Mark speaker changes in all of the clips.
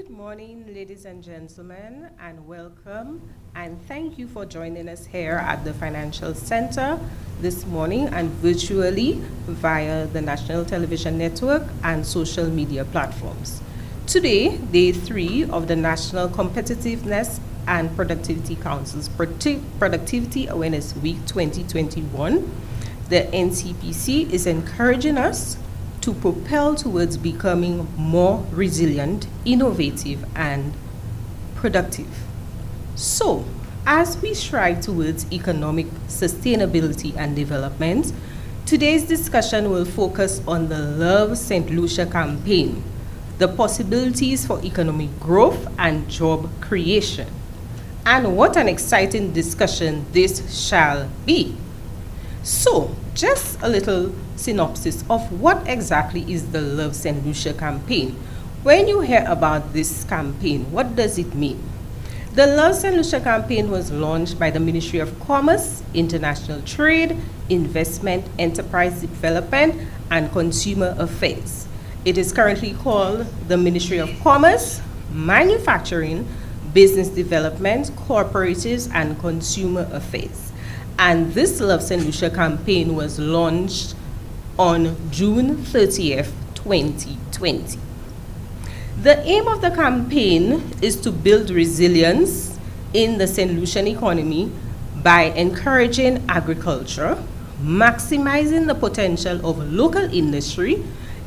Speaker 1: Good morning, ladies and gentlemen, and welcome. And thank you for joining us here at the Financial Center this morning and virtually via the National Television Network and social media platforms. Today, day 3 of the National Competitiveness and Productivity Council's Productivity Awareness Week 2021, the NCPC is encouraging us to propel towards becoming more resilient, innovative, and productive. So, as we strive towards economic sustainability and development, today's discussion will focus on the Love Saint Lucia Campaign, the possibilities for economic growth and job creation. And what an exciting discussion this shall be. So, just a little synopsis of what exactly is the Love Saint Lucia Campaign. When you hear about this campaign, what does it mean? The Love Saint Lucia Campaign was launched by the Ministry of Commerce, International Trade, Investment, Enterprise Development, and Consumer Affairs. It is currently called the Ministry of Commerce, Manufacturing, Business Development, Cooperatives, and Consumer Affairs. And this Love Saint Lucia campaign was launched on June 30th, 2020. The aim of the campaign is to build resilience in the St. Lucian economy by encouraging agriculture, maximizing the potential of local industry,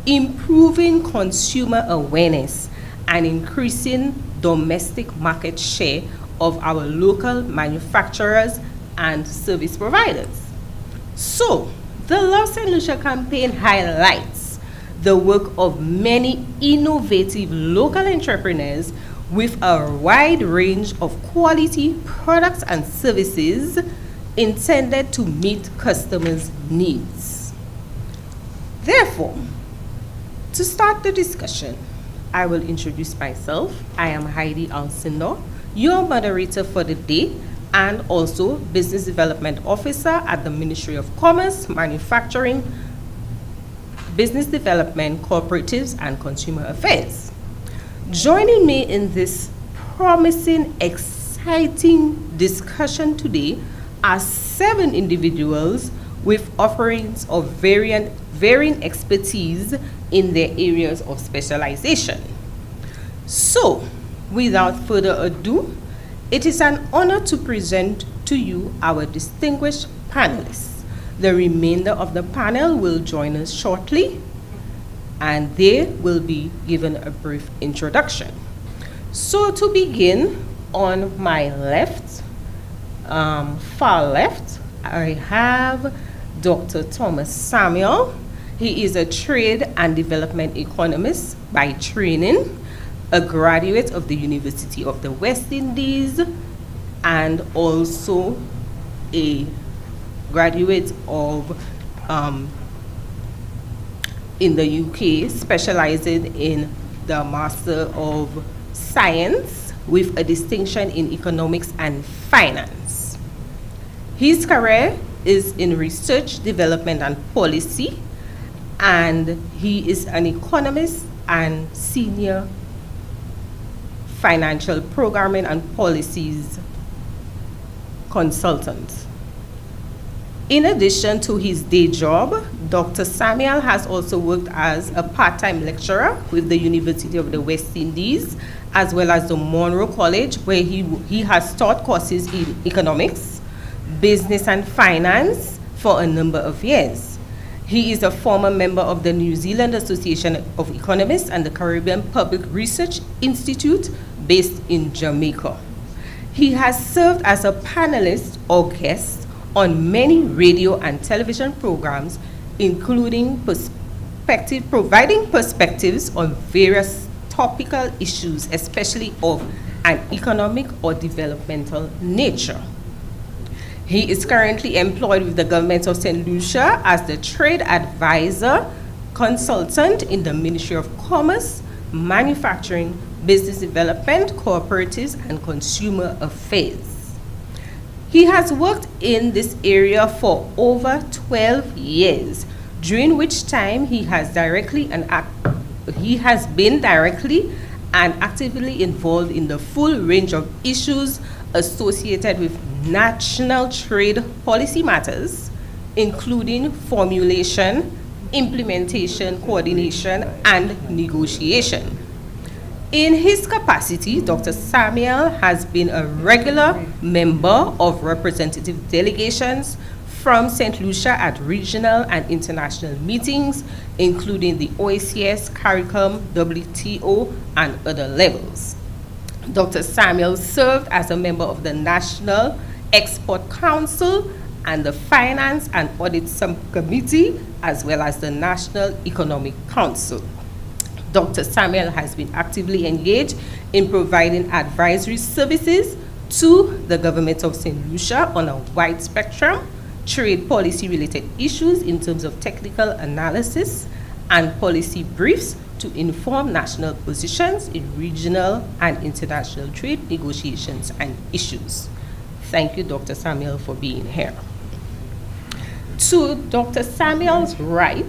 Speaker 1: improving consumer awareness, and increasing domestic market share of our local manufacturers and service providers. So, the Love Saint Lucia campaign highlights the work of many innovative local entrepreneurs with a wide range of quality products and services intended to meet customers' needs. Therefore, to start the discussion, I will introduce myself. I am Heidi Alcindor, your moderator for the day, and also Business Development Officer at the Ministry of Commerce, Manufacturing, Business Development, Cooperatives, and Consumer Affairs. Joining me in this promising, exciting discussion today are 7 individuals with offerings of varying expertise in their areas of specialization. So, without further ado, it is an honor to present to you our distinguished panelists. The remainder of the panel will join us shortly, and they will be given a brief introduction. So to begin, on my left, far left, I have Dr. Thomas Samuel. He is a trade and development economist by training, a graduate of the University of the West Indies, and also a graduate of in the UK, specializing in the Master of Science with a distinction in economics and finance. His career is in research, development, and policy, and he is an economist and senior financial programming and policies consultant. In addition to his day job, Dr. Samuel has also worked as a part-time lecturer with the University of the West Indies, as well as the Monroe College, where he has taught courses in economics, business, and finance for a number of years. He is a former member of the New Zealand Association of Economists and the Caribbean Public Research Institute based in Jamaica. He has served as a panelist or guest on many radio and television programs, including providing perspectives on various topical issues, especially of an economic or developmental nature. He is currently employed with the government of St. Lucia as the trade advisor consultant in the Ministry of Commerce, Manufacturing, Business Development, Cooperatives, and Consumer Affairs. He has worked in this area for over 12 years, during which time he has been directly and actively involved in the full range of issues associated with national trade policy matters, including formulation, implementation, coordination, and negotiation. In his capacity, Dr. Samuel has been a regular member of representative delegations from St. Lucia at regional and international meetings, including the OACS, CARICOM, WTO, and other levels. Dr. Samuel served as a member of the National Export Council and the Finance and Audit Subcommittee, as well as the National Economic Council. Dr. Samuel has been actively engaged in providing advisory services to the government of St. Lucia on a wide spectrum, trade policy related issues in terms of technical analysis and policy briefs to inform national positions in regional and international trade negotiations and issues. Thank you, Dr. Samuel, for being here. To Dr. Samuel's right,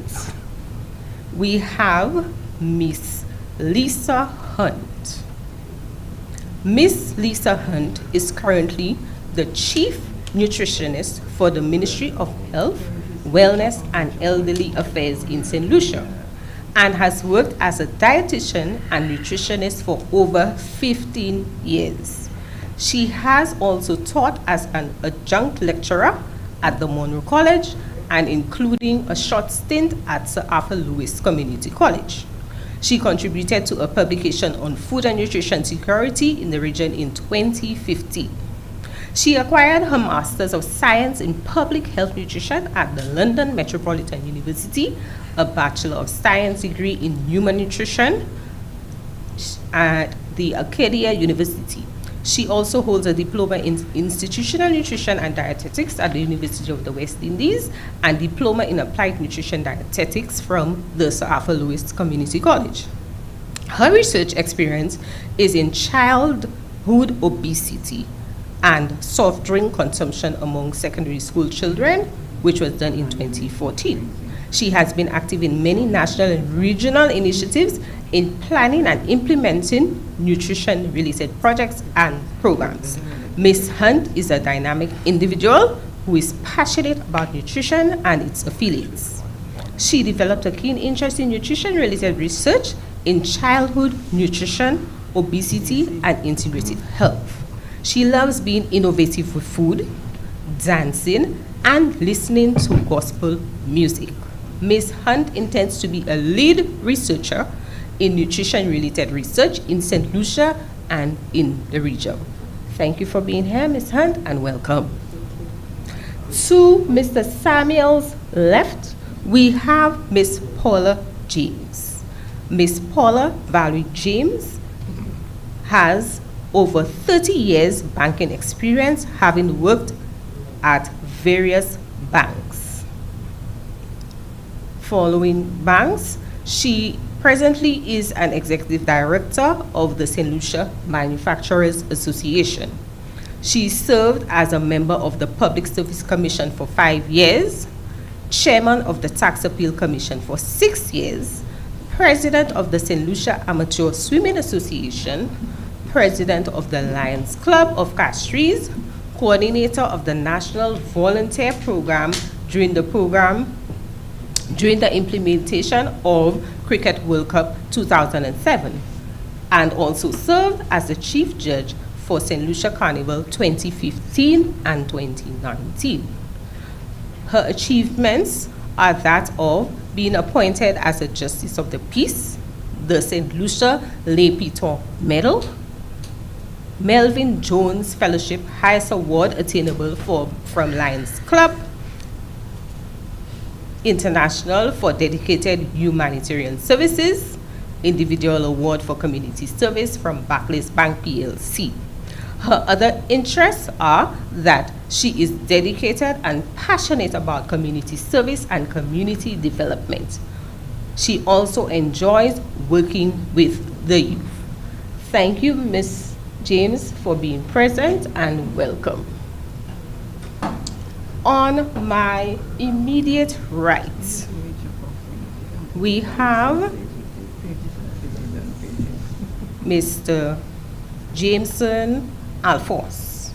Speaker 1: we have Miss Lisa Hunt. Miss Lisa Hunt is currently the Chief Nutritionist for the Ministry of Health, Wellness, and Elderly Affairs in St. Lucia, and has worked as a dietitian and nutritionist for over 15 years. She has also taught as an adjunct lecturer at the Monroe College and including a short stint at Sir Arthur Lewis Community College. She contributed to a publication on food and nutrition security in the region in 2015. She acquired her Masters of Science in Public Health Nutrition at the London Metropolitan University, a Bachelor of Science degree in Human Nutrition at the Acadia University. She also holds a diploma in institutional nutrition and dietetics at the University of the West Indies and diploma in applied nutrition dietetics from the Sir Arthur Lewis Community College. Her research experience is in childhood obesity and soft drink consumption among secondary school children, which was done in 2014. She has been active in many national and regional initiatives in planning and implementing nutrition-related projects and programs. Ms. Hunt is a dynamic individual who is passionate about nutrition and its affiliates. She developed a keen interest in nutrition-related research in childhood nutrition, obesity, and integrative health. She loves being innovative with food, dancing, and listening to gospel music. Ms. Hunt intends to be a lead researcher in nutrition-related research in St. Lucia and in the region. Thank you for being here, Ms. Hunt, and welcome. To Mr. Samuel's left, we have Ms. Paula James. Ms. Paula Valerie James has over 30 years banking experience, having worked at various banks. Following banks, she presently is an executive director of the St. Lucia Manufacturers Association. She served as a member of the Public Service Commission for 5 years, chairman of the Tax Appeal Commission for 6 years, president of the St. Lucia Amateur Swimming Association, president of the Lions Club of Castries, coordinator of the National Volunteer Program during the implementation of Cricket World Cup 2007, and also served as the chief judge for St. Lucia Carnival 2015 and 2019. Her achievements are that of being appointed as a Justice of the Peace, the St. Lucia Le Piton Medal, Melvin Jones Fellowship, highest award attainable from Lions Club International for dedicated humanitarian services, individual award for community service from Barclays Bank PLC. Her other interests are that she is dedicated and passionate about community service and community development. She also enjoys working with the youth. Thank you, Ms. James, for being present, and welcome. On my immediate right, we have Mr. Jameson Alphonse.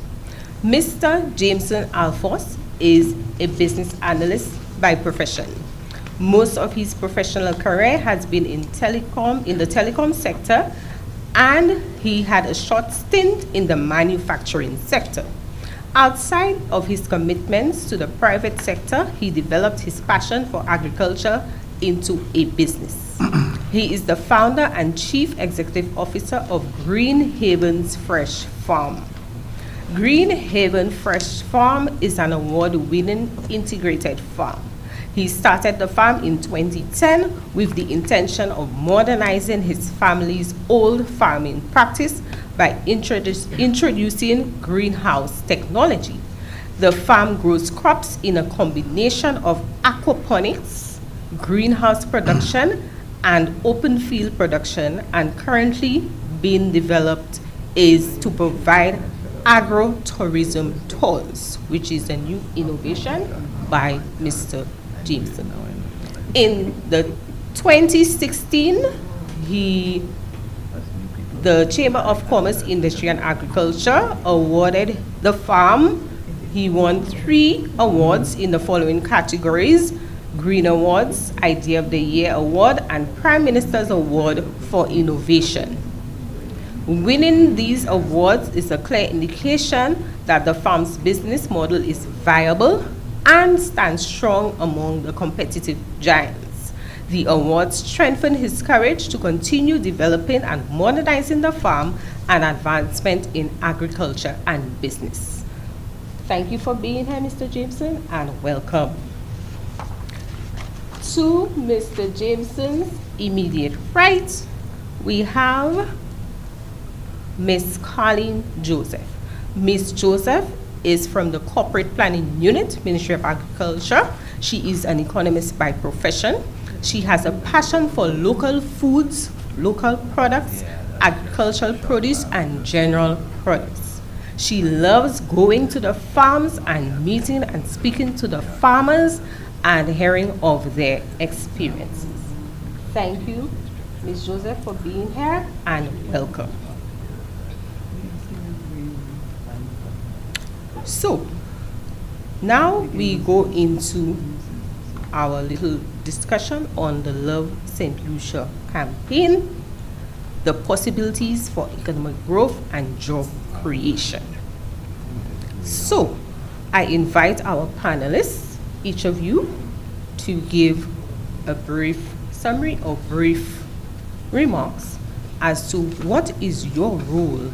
Speaker 1: Mr. Jameson Alphonse is a business analyst by profession. Most of his professional career has been in the telecom sector, and he had a short stint in the manufacturing sector. Outside of his commitments to the private sector, he developed his passion for agriculture into a business. He is the founder and chief executive officer of Green Havens Fresh Farm. Green Haven Fresh Farm is an award-winning integrated farm. He started the farm in 2010 with the intention of modernizing his family's old farming practice by introducing greenhouse technology. The farm grows crops in a combination of aquaponics, greenhouse production, and open field production, and currently being developed is to provide agro-tourism tours, which is a new innovation by Mr. Jameson. In the 2016, the Chamber of Commerce, Industry and Agriculture awarded the farm. He won 3 awards in the following categories: Green Awards, Idea of the Year Award, and Prime Minister's Award for Innovation. Winning these awards is a clear indication that the farm's business model is viable and stands strong among the competitive giants. The awards strengthen his courage to continue developing and modernizing the farm and advancement in agriculture and business. Thank you for being here, Mr. Jameson, and welcome. To Mr. Jameson's immediate right, we have Ms. Colleen Joseph. Ms. Joseph is from the Corporate Planning Unit, Ministry of Agriculture. She is an economist by profession. She has a passion for local foods, local products, agricultural produce, and general products. She loves going to the farms and meeting and speaking to the farmers and hearing of their experiences. Thank you, Ms. Joseph, for being here, and welcome. So, now we go into our little discussion on the Love Saint Lucia Campaign, the possibilities for economic growth and job creation. So, I invite our panelists, each of you, to give a brief summary or brief remarks as to what is your role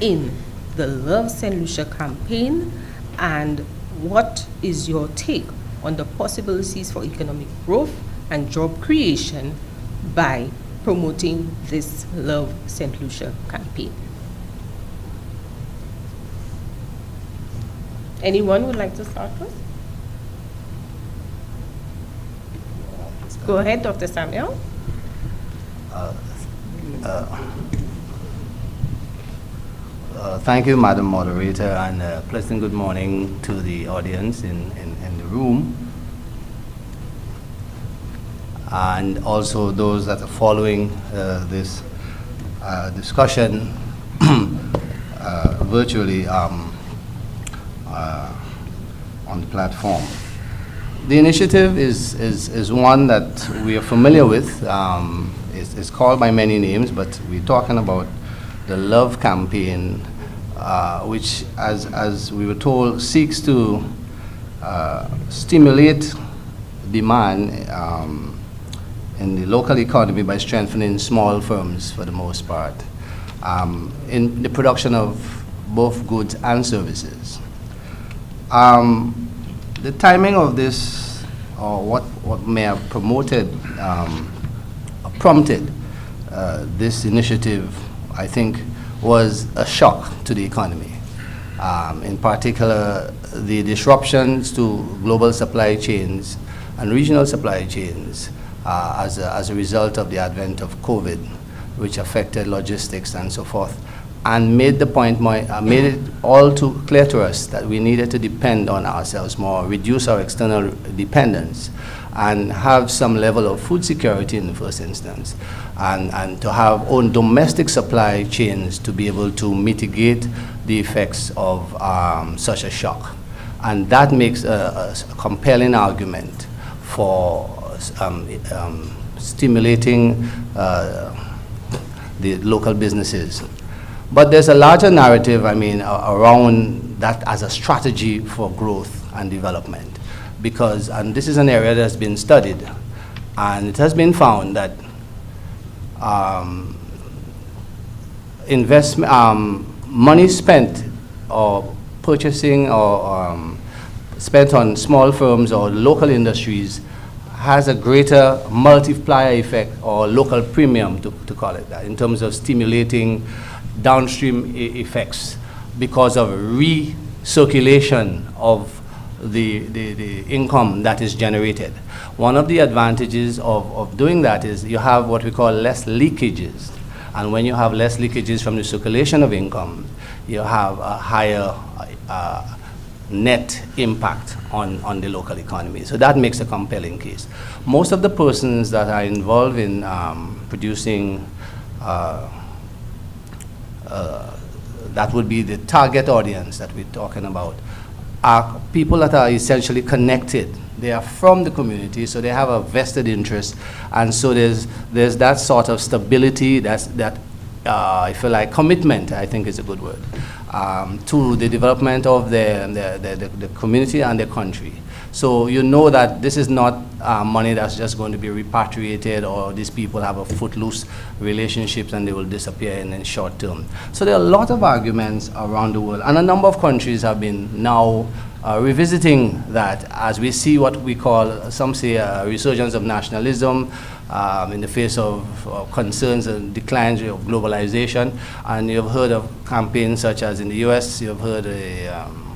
Speaker 1: in the Love Saint Lucia Campaign, and what is your take on the possibilities for economic growth and job creation by promoting this Love Saint Lucia Campaign. Anyone would like to start first? Go ahead, Dr. Samuel.
Speaker 2: Thank you, Madam Moderator, and pleasant good morning to the audience in the room, and also those that are following this discussion virtually on the platform. The initiative is one that we are familiar with. It's called by many names, but we're talking about the Love Campaign, which, as we were told, seeks to stimulate demand in the local economy by strengthening small firms, for the most part, in the production of both goods and services. The timing of this, or what may have prompted this initiative, I think, was a shock to the economy. In particular, the disruptions to global supply chains and regional supply chains as a result of the advent of COVID, which affected logistics and so forth, and made made it all too clear to us that we needed to depend on ourselves more, reduce our external dependence, and have some level of food security in the first instance, and to have own domestic supply chains to be able to mitigate the effects of such a shock. And that makes a compelling argument for stimulating the local businesses. But there's a larger narrative, around that as a strategy for growth and development. Because, and this is an area that's been studied, and it has been found that money spent or purchasing or spent on small firms or local industries has a greater multiplier effect, or local premium, to call it that, in terms of stimulating downstream effects because of recirculation of the income that is generated. One of the advantages of doing that is you have what we call less leakages. And when you have less leakages from the circulation of income, you have a higher net impact on the local economy. So that makes a compelling case. Most of the persons that are involved in producing that would be the target audience that we're talking about, are people that are essentially connected. They are from the community, so they have a vested interest, and so there's that sort of stability, I feel like commitment, I think is a good word, to the development of the community and the country. So you know that this is not money that's just going to be repatriated, or these people have a footloose relationships and they will disappear in the short term. So there are a lot of arguments around the world, and a number of countries have been now revisiting that, as we see what we call, some say, a resurgence of nationalism in the face of concerns and declines of globalization. And you've heard of campaigns such as in the US, you've heard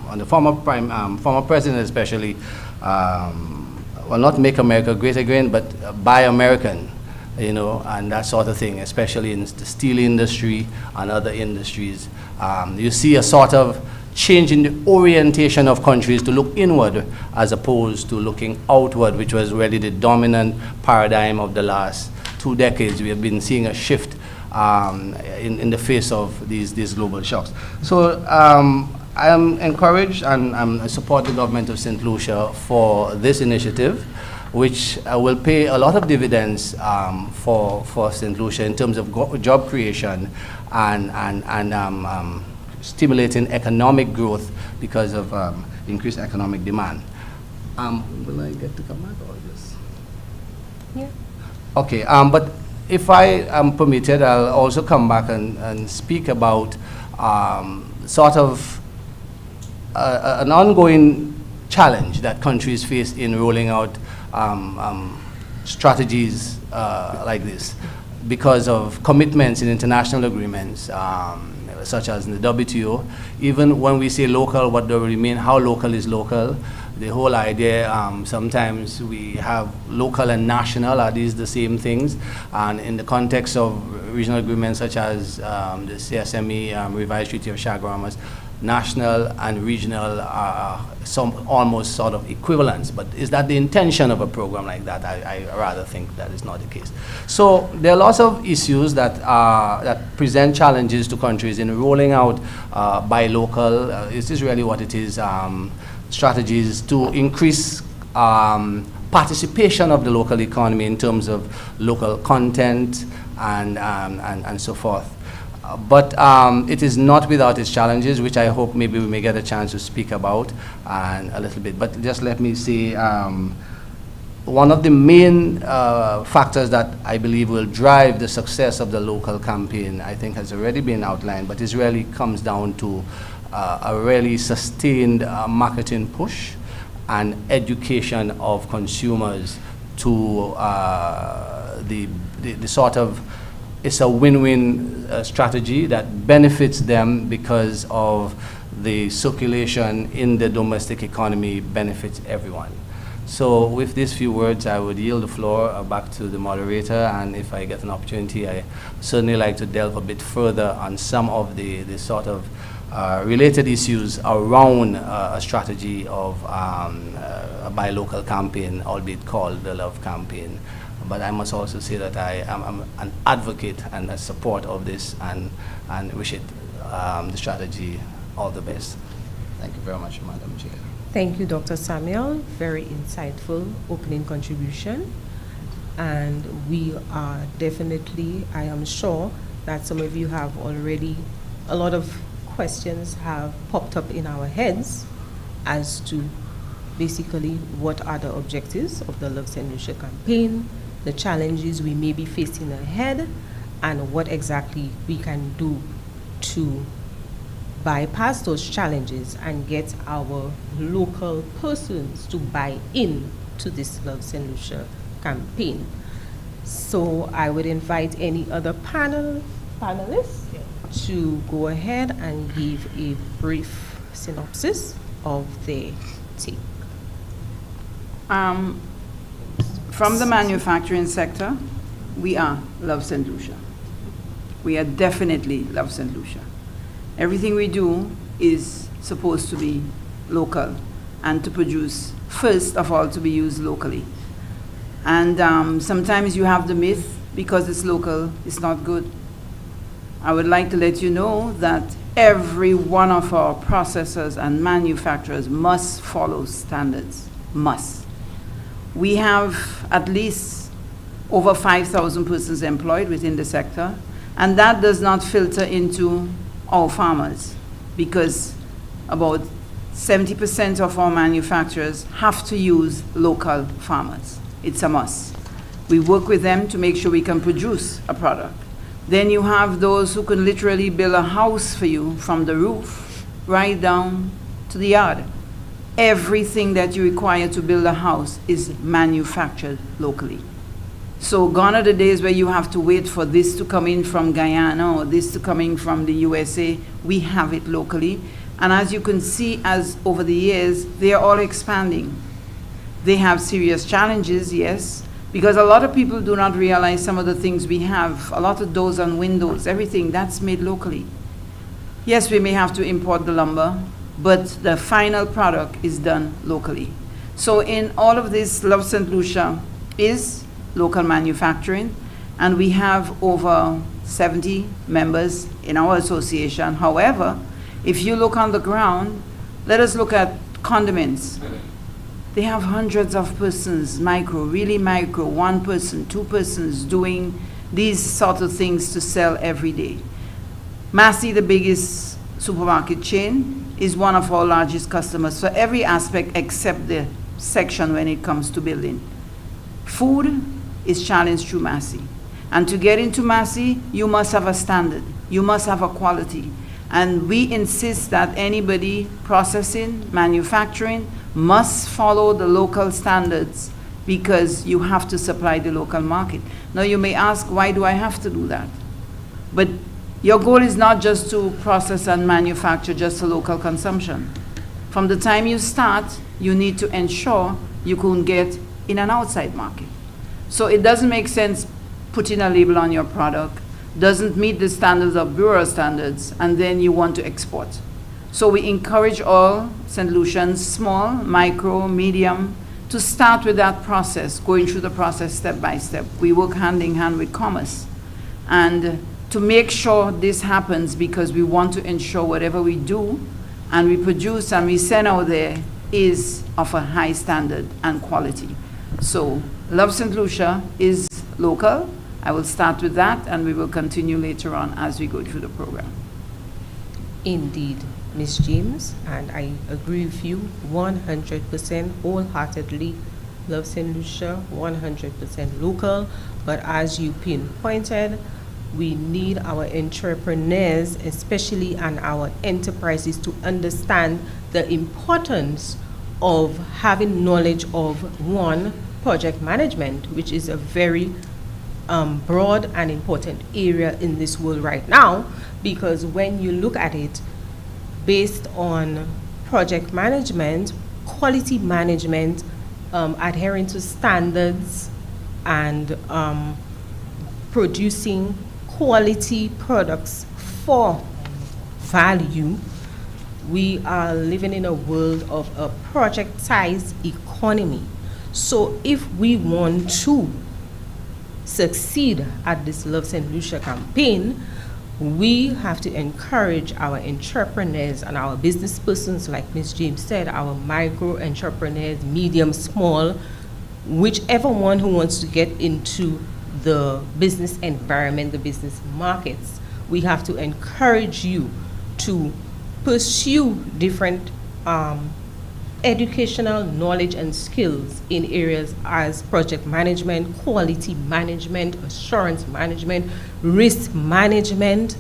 Speaker 2: on the former president especially, well, not make America great again, but buy American, and that sort of thing, especially in the steel industry and other industries. You see a sort of change in the orientation of countries to look inward as opposed to looking outward, which was really the dominant paradigm of the last 2 decades. We have been seeing a shift in the face of these global shocks. So I am encouraged, and I support the government of St. Lucia for this initiative, which will pay a lot of dividends for St. Lucia in terms of job creation and stimulating economic growth because of increased economic demand. Will I get to come back or just?
Speaker 1: Yeah.
Speaker 2: Okay, but if I am permitted, I'll also come back and speak about sort of an ongoing challenge that countries face in rolling out strategies like this because of commitments in international agreements, such as in the WTO. Even when we say local, what do we mean? How local is local? The whole idea, sometimes we have local and national, are these the same things? And in the context of regional agreements such as the CSME, Revised Treaty of Chaguaramas, national and regional are some almost sort of equivalents. But is that the intention of a program like that? I rather think that is not the case. So there are lots of issues that present challenges to countries in rolling out buy local. This is really what it is. Strategies to increase participation of the local economy in terms of local content and so forth. But it is not without its challenges, which I hope maybe we may get a chance to speak about a little bit. But just let me say, one of the main factors that I believe will drive the success of the local campaign, I think has already been outlined, but it really comes down to a really sustained marketing push and education of consumers to the sort of, it's a win-win strategy that benefits them because of the circulation in the domestic economy benefits everyone. So with these few words, I would yield the floor back to the moderator, and if I get an opportunity, I certainly like to delve a bit further on some of the sort of related issues around a strategy of a buy local campaign, albeit called the Love Campaign. But I must also say that I am an advocate and a support of this, and wish it the strategy all the best. Thank you very much, Madam Chair.
Speaker 1: Thank you, Dr. Samuel. Very insightful opening contribution. And we are definitely, I am sure that some of you have already, a lot of questions have popped up in our heads as to basically what are the objectives of the Love Saint Lucia campaign, the challenges we may be facing ahead, and what exactly we can do to bypass those challenges and get our local persons to buy in to this Love Saint Lucia campaign. So I would invite any other panelists to go ahead and give a brief synopsis of their take.
Speaker 3: From the manufacturing sector, we are Love Saint Lucia. We are definitely Love Saint Lucia. Everything we do is supposed to be local and to produce, first of all, to be used locally. And sometimes you have the myth, because it's local, it's not good. I would like to let you know that every one of our processors and manufacturers must follow standards, must. We have at least over 5,000 persons employed within the sector, and that does not filter into our farmers, because about 70% of our manufacturers have to use local farmers. It's a must. We work with them to make sure we can produce a product. Then you have those who can literally build a house for you from the roof right down to the yard. Everything that you require to build a house is manufactured locally. So gone are the days where you have to wait for this to come in from Guyana or this to come in from the USA. We have it locally. And as you can see, as over the years, they are all expanding. They have serious challenges, yes, because a lot of people do not realize some of the things we have. A lot of doors and windows, everything, that's made locally. Yes, we may have to import the lumber, but the final product is done locally. So in all of this, Love Saint Lucia is local manufacturing, and we have over 70 members in our association. However, if you look on the ground, let us look at condiments. They have hundreds of persons, micro, really micro, one person, two persons doing these sort of things to sell every day. Massey, the biggest supermarket chain, is one of our largest customers for every aspect except the section when it comes to building. Food is challenged through Massey. And to get into Massey, you must have a standard. You must have a quality. And we insist that anybody processing, manufacturing, must follow the local standards, because you have to supply the local market. Now you may ask, why do I have to do that? But your goal is not just to process and manufacture just for local consumption. From the time you start, you need to ensure you can get in an outside market. So it doesn't make sense putting a label on your product, doesn't meet the standards of Bureau standards, and then you want to export. So we encourage all St. Lucians, small, micro, medium, to start with that process, going through the process step by step. We work hand in hand with commerce. And to make sure this happens, because we want to ensure whatever we do and we produce and we send out there is of a high standard and quality. So Love Saint Lucia is local. I will start with that, and we will continue later on as we go through the program.
Speaker 1: Indeed, Ms. James, and I agree with you 100% wholeheartedly. Love Saint Lucia, 100% local, but as you pinpointed, we need our entrepreneurs, especially, and our enterprises to understand the importance of having knowledge of, one, project management, which is a very broad and important area in this world right now, because when you look at it based on project management, quality management adhering to standards and producing quality products for value, we are living in a world of a project-sized economy. So if we want to succeed at this Love Saint Lucia campaign, we have to encourage our entrepreneurs and our business persons, like Ms. James said, our micro entrepreneurs, medium, small, whichever one who wants to get into the business environment, the business markets. We have to encourage you to pursue different educational knowledge and skills in areas as project management, quality management, assurance management, risk management.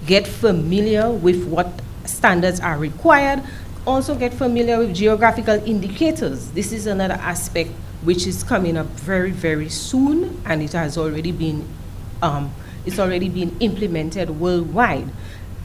Speaker 1: Get familiar with what standards are required. Also get familiar with geographical indicators. This is another aspect which is coming up very, very soon, and it has already been implemented worldwide.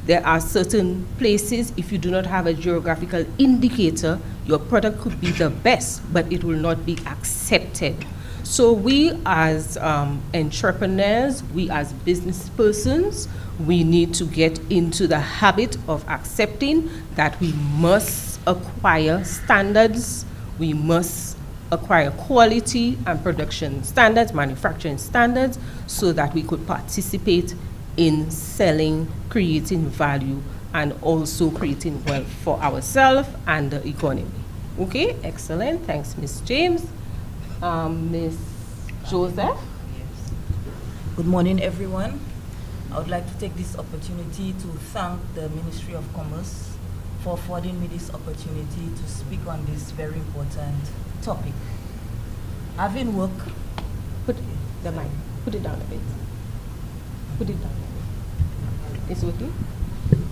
Speaker 1: There are certain places, if you do not have a geographical indicator, your product could be the best, but it will not be accepted. So we as entrepreneurs, we as business persons, we need to get into the habit of accepting that we must acquire standards, we must acquire quality and production standards, manufacturing standards, so that we could participate in selling, creating value, and also creating wealth for ourselves and the economy. Okay, excellent. Thanks, Ms. James. Ms. Joseph?
Speaker 4: Yes. Good morning, everyone. I would like to take this opportunity to thank the Ministry of Commerce for affording me this opportunity to speak on this very important topic. Having worked...
Speaker 1: Put the mic, put it down a bit. Put it down. It's working?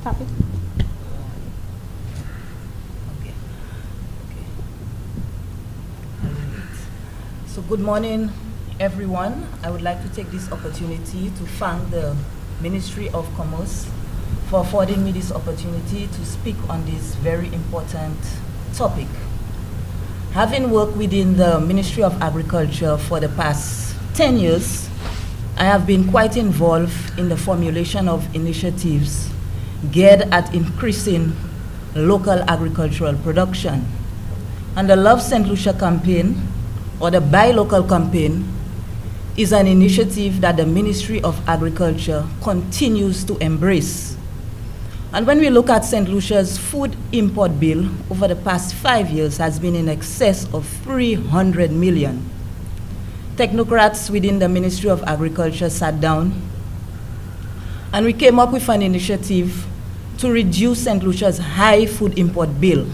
Speaker 1: Tap it.
Speaker 4: Okay. So good morning, everyone. I would like to take this opportunity to thank the Ministry of Commerce for affording me this opportunity to speak on this very important topic. Having worked within the Ministry of Agriculture for the past 10 years, I have been quite involved in the formulation of initiatives geared at increasing local agricultural production. And the Love Saint Lucia Campaign, or the Buy Local campaign, is an initiative that the Ministry of Agriculture continues to embrace. And when we look at St. Lucia's food import bill over the past 5 years has been in excess of 300 million. Technocrats within the Ministry of Agriculture sat down and we came up with an initiative to reduce St. Lucia's high food import bill.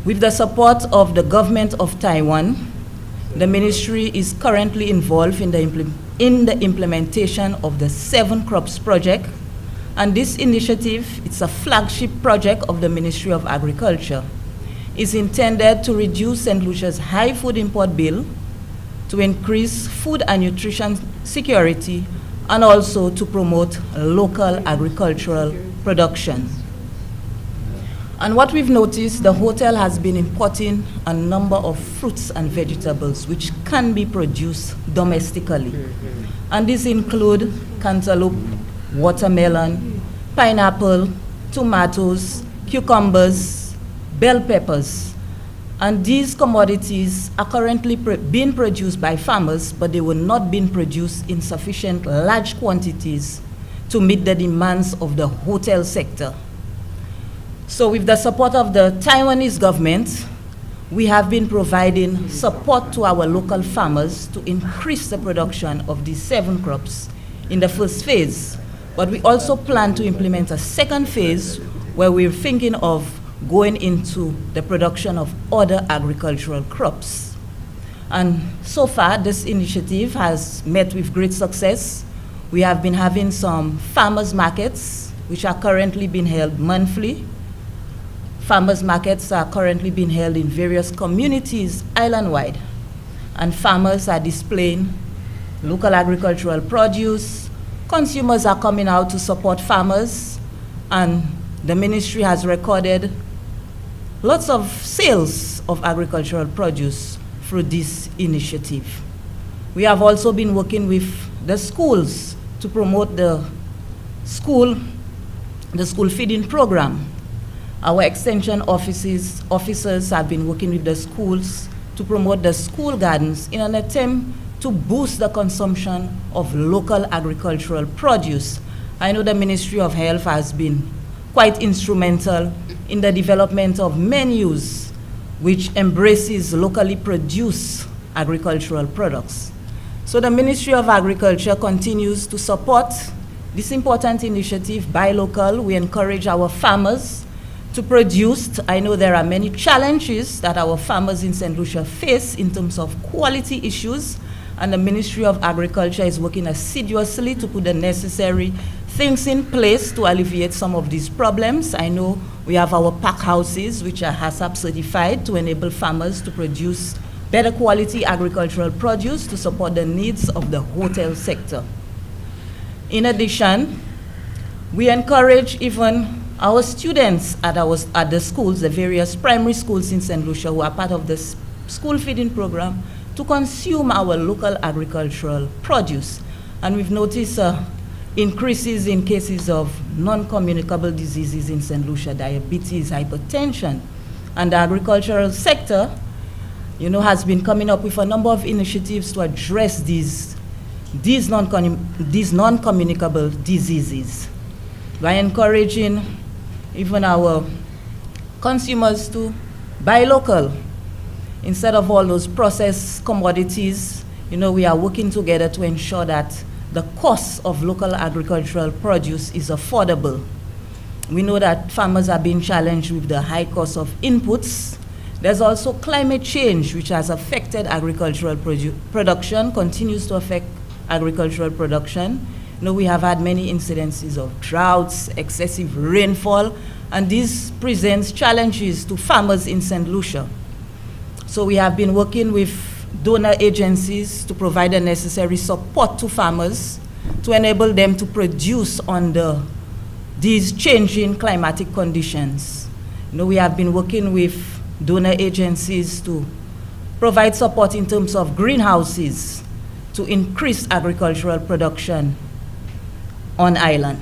Speaker 4: With the support of the government of Taiwan, the ministry is currently involved in the implementation of the 7 Crops project, and this initiative, it's a flagship project of the Ministry of Agriculture, is intended to reduce St. Lucia's high food import bill, to increase food and nutrition security, and also to promote local agricultural production. And what we've noticed, the hotel has been importing a number of fruits and vegetables which can be produced domestically. And these include cantaloupe, watermelon, pineapple, tomatoes, cucumbers, bell peppers. And these commodities are currently being produced by farmers, but they were not being produced in sufficient large quantities to meet the demands of the hotel sector. So with the support of the Taiwanese government, we have been providing support to our local farmers to increase the production of these 7 crops in the first phase. But we also plan to implement a second phase where we're thinking of going into the production of other agricultural crops. And so far, this initiative has met with great success. We have been having some farmers markets, which are currently being held monthly. Farmers markets are currently being held in various communities island-wide. And farmers are displaying local agricultural produce. Consumers are coming out to support farmers. And the ministry has recorded lots of sales of agricultural produce through this initiative. We have also been working with the schools to promote the school feeding program. Our extension officers have been working with the schools to promote the school gardens in an attempt to boost the consumption of local agricultural produce. I know the Ministry of Health has been quite instrumental in the development of menus which embraces locally produced agricultural products. So the Ministry of Agriculture continues to support this important initiative, Buy Local. We encourage our farmers to produce. I know there are many challenges that our farmers in St. Lucia face in terms of quality issues, and the Ministry of Agriculture is working assiduously to put the necessary things in place to alleviate some of these problems. I know we have our pack houses, which are HACCP certified, to enable farmers to produce better quality agricultural produce to support the needs of the hotel sector. In addition, we encourage even our students at the schools, the various primary schools in St. Lucia who are part of the school feeding program, to consume our local agricultural produce. And we've noticed increases in cases of non-communicable diseases in St. Lucia, diabetes, hypertension. And the agricultural sector, has been coming up with a number of initiatives to address these non-communicable diseases by encouraging even our consumers to buy local instead of all those processed commodities. We are working together to ensure that the cost of local agricultural produce is affordable. We know that farmers are being challenged with the high cost of inputs. There's also climate change, which has affected agricultural production, continues to affect agricultural production. We have had many incidences of droughts, excessive rainfall, and this presents challenges to farmers in St. Lucia. So we have been working with donor agencies to provide the necessary support to farmers to enable them to produce under these changing climatic conditions. We have been working with donor agencies to provide support in terms of greenhouses to increase agricultural production on island.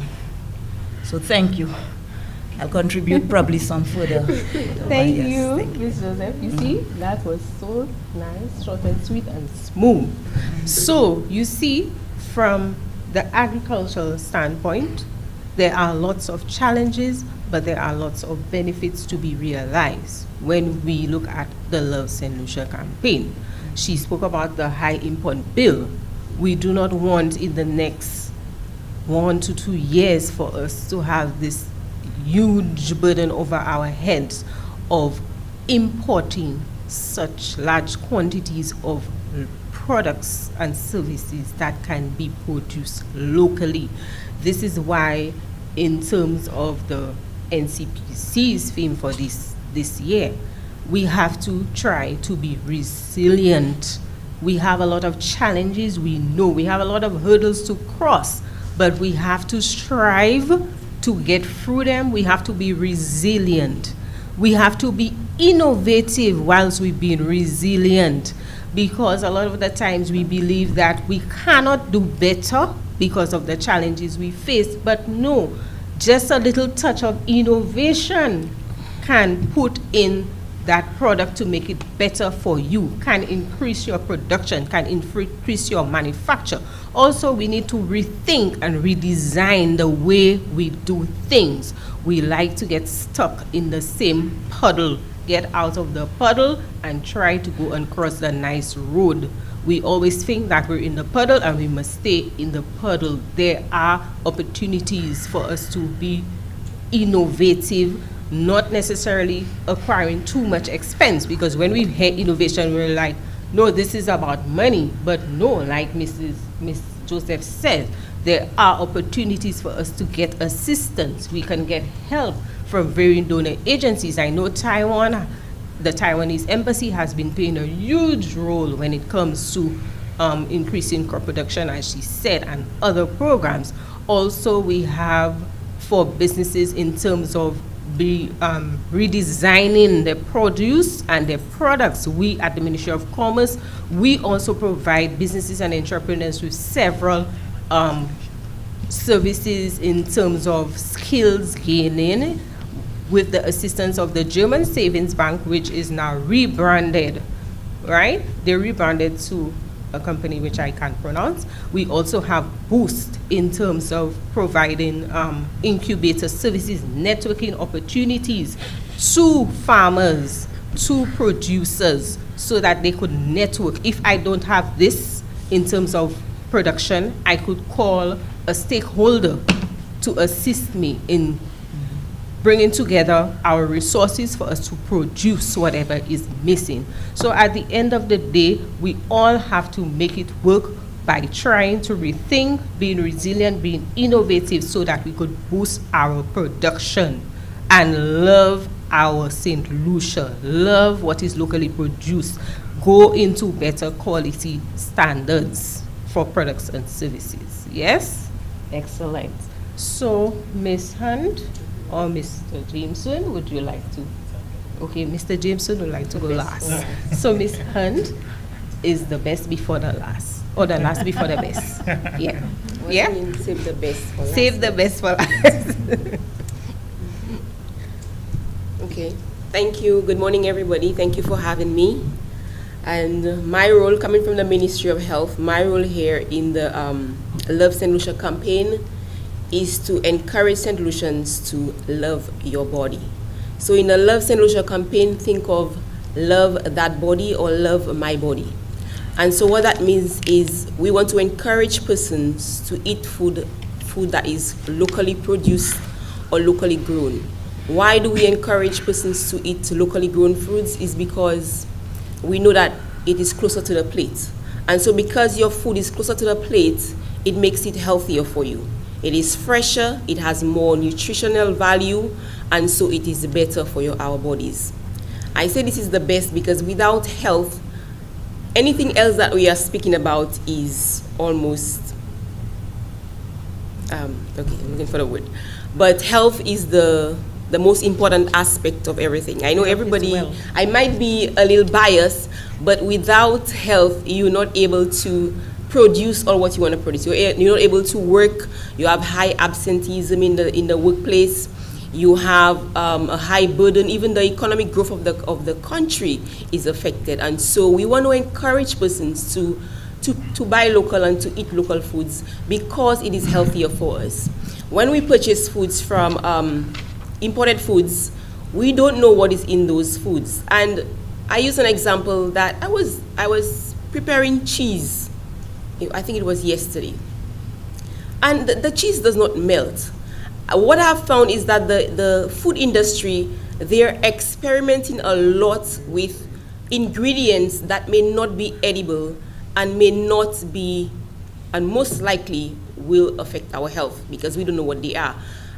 Speaker 4: So thank you. I'll contribute probably some further.
Speaker 1: Thank you, Ms. Joseph. You see, that was so nice, short and sweet and smooth. So you see, from the agricultural standpoint, there are lots of challenges, but there are lots of benefits to be realized when we look at the Love Saint Lucia campaign. She spoke about the high import bill. We do not want in the next 1 to 2 years for us to have this huge burden over our heads of importing such large quantities of products and services that can be produced locally. This is why, in terms of the NCPC's theme for this year, we have to try to be resilient. We have a lot of challenges, we know. We have a lot of hurdles to cross, but we have to strive to get through them. We have to be resilient. We have to be innovative whilst we've been resilient, because a lot of the times we believe that we cannot do better because of the challenges we face. But no, just a little touch of innovation can put in that product to make it better for you, can increase your production, can increase your manufacture. Also, we need to rethink and redesign the way we do things. We like to get stuck in the same puddle. Get out of the puddle and try to go and cross the nice road. We always think that we're in the puddle and we must stay in the puddle. There are opportunities for us to be innovative, not necessarily acquiring too much expense, because when we hear innovation, we're like, no, this is about money. But no, like Miss Joseph said, there are opportunities for us to get assistance. We can get help from varying donor agencies. I know Taiwan, the Taiwanese embassy has been playing a huge role when it comes to increasing crop production, as she said, and other programs. Also, we have for businesses in terms of be redesigning their produce and their products. We at the Ministry of Commerce, we also provide businesses and entrepreneurs with several services in terms of skills gaining with the assistance of the German Savings Bank, which is now rebranded, right? They rebranded to a company which I can't pronounce. We also have Boost in terms of providing incubator services, networking opportunities to farmers, to producers, so that they could network. If I don't have this in terms of production, I could call a stakeholder to assist me in bringing together our resources for us to produce whatever is missing. So at the end of the day, we all have to make it work by trying to rethink, being resilient, being innovative, so that we could boost our production and love our St. Lucia, love what is locally produced, go into better quality standards for products and services. Yes? Excellent. So, Ms. Hunt or Mr. Jameson, would you like to? Okay, Mr. Jameson would like to go last. So, Ms. Hunt is the best before the last, or the last before the best. Yeah.
Speaker 5: What
Speaker 1: Yeah?
Speaker 5: do you mean, save the best for last?
Speaker 1: Save the best for last.
Speaker 5: Okay. Thank you. Good morning, everybody. Thank you for having me. And my role, coming from the Ministry of Health, my role here in the Love Saint Lucia Campaign is to encourage St. Lucians to love your body. So in the Love Saint Lucia Campaign, think of love that body or love my body. And so what that means is we want to encourage persons to eat food that is locally produced or locally grown. Why do we encourage persons to eat locally grown foods? Is because we know that it is closer to the plate. And so because your food is closer to the plate, it makes it healthier for you. It is fresher, it has more nutritional value, and so it is better for our bodies. I say this is the best because without health, anything else that we are speaking about is almost, okay, I'm looking for the word. But health is the most important aspect of everything. I know everybody, I might be a little biased, but without health, you're not able to produce all what you want to produce. You're not able to work. You have high absenteeism in the workplace. You have a high burden. Even the economic growth of the country is affected. And so we want to encourage persons to buy local and to eat local foods because it is healthier for us. When we purchase foods from imported foods, we don't know what is in those foods. And I use an example that I was preparing cheese. I think it was yesterday. And the cheese does not melt. What I've found is that the food industry, they're experimenting a lot with ingredients that may not be edible and may not be, and most likely will affect our health because we don't know what they are.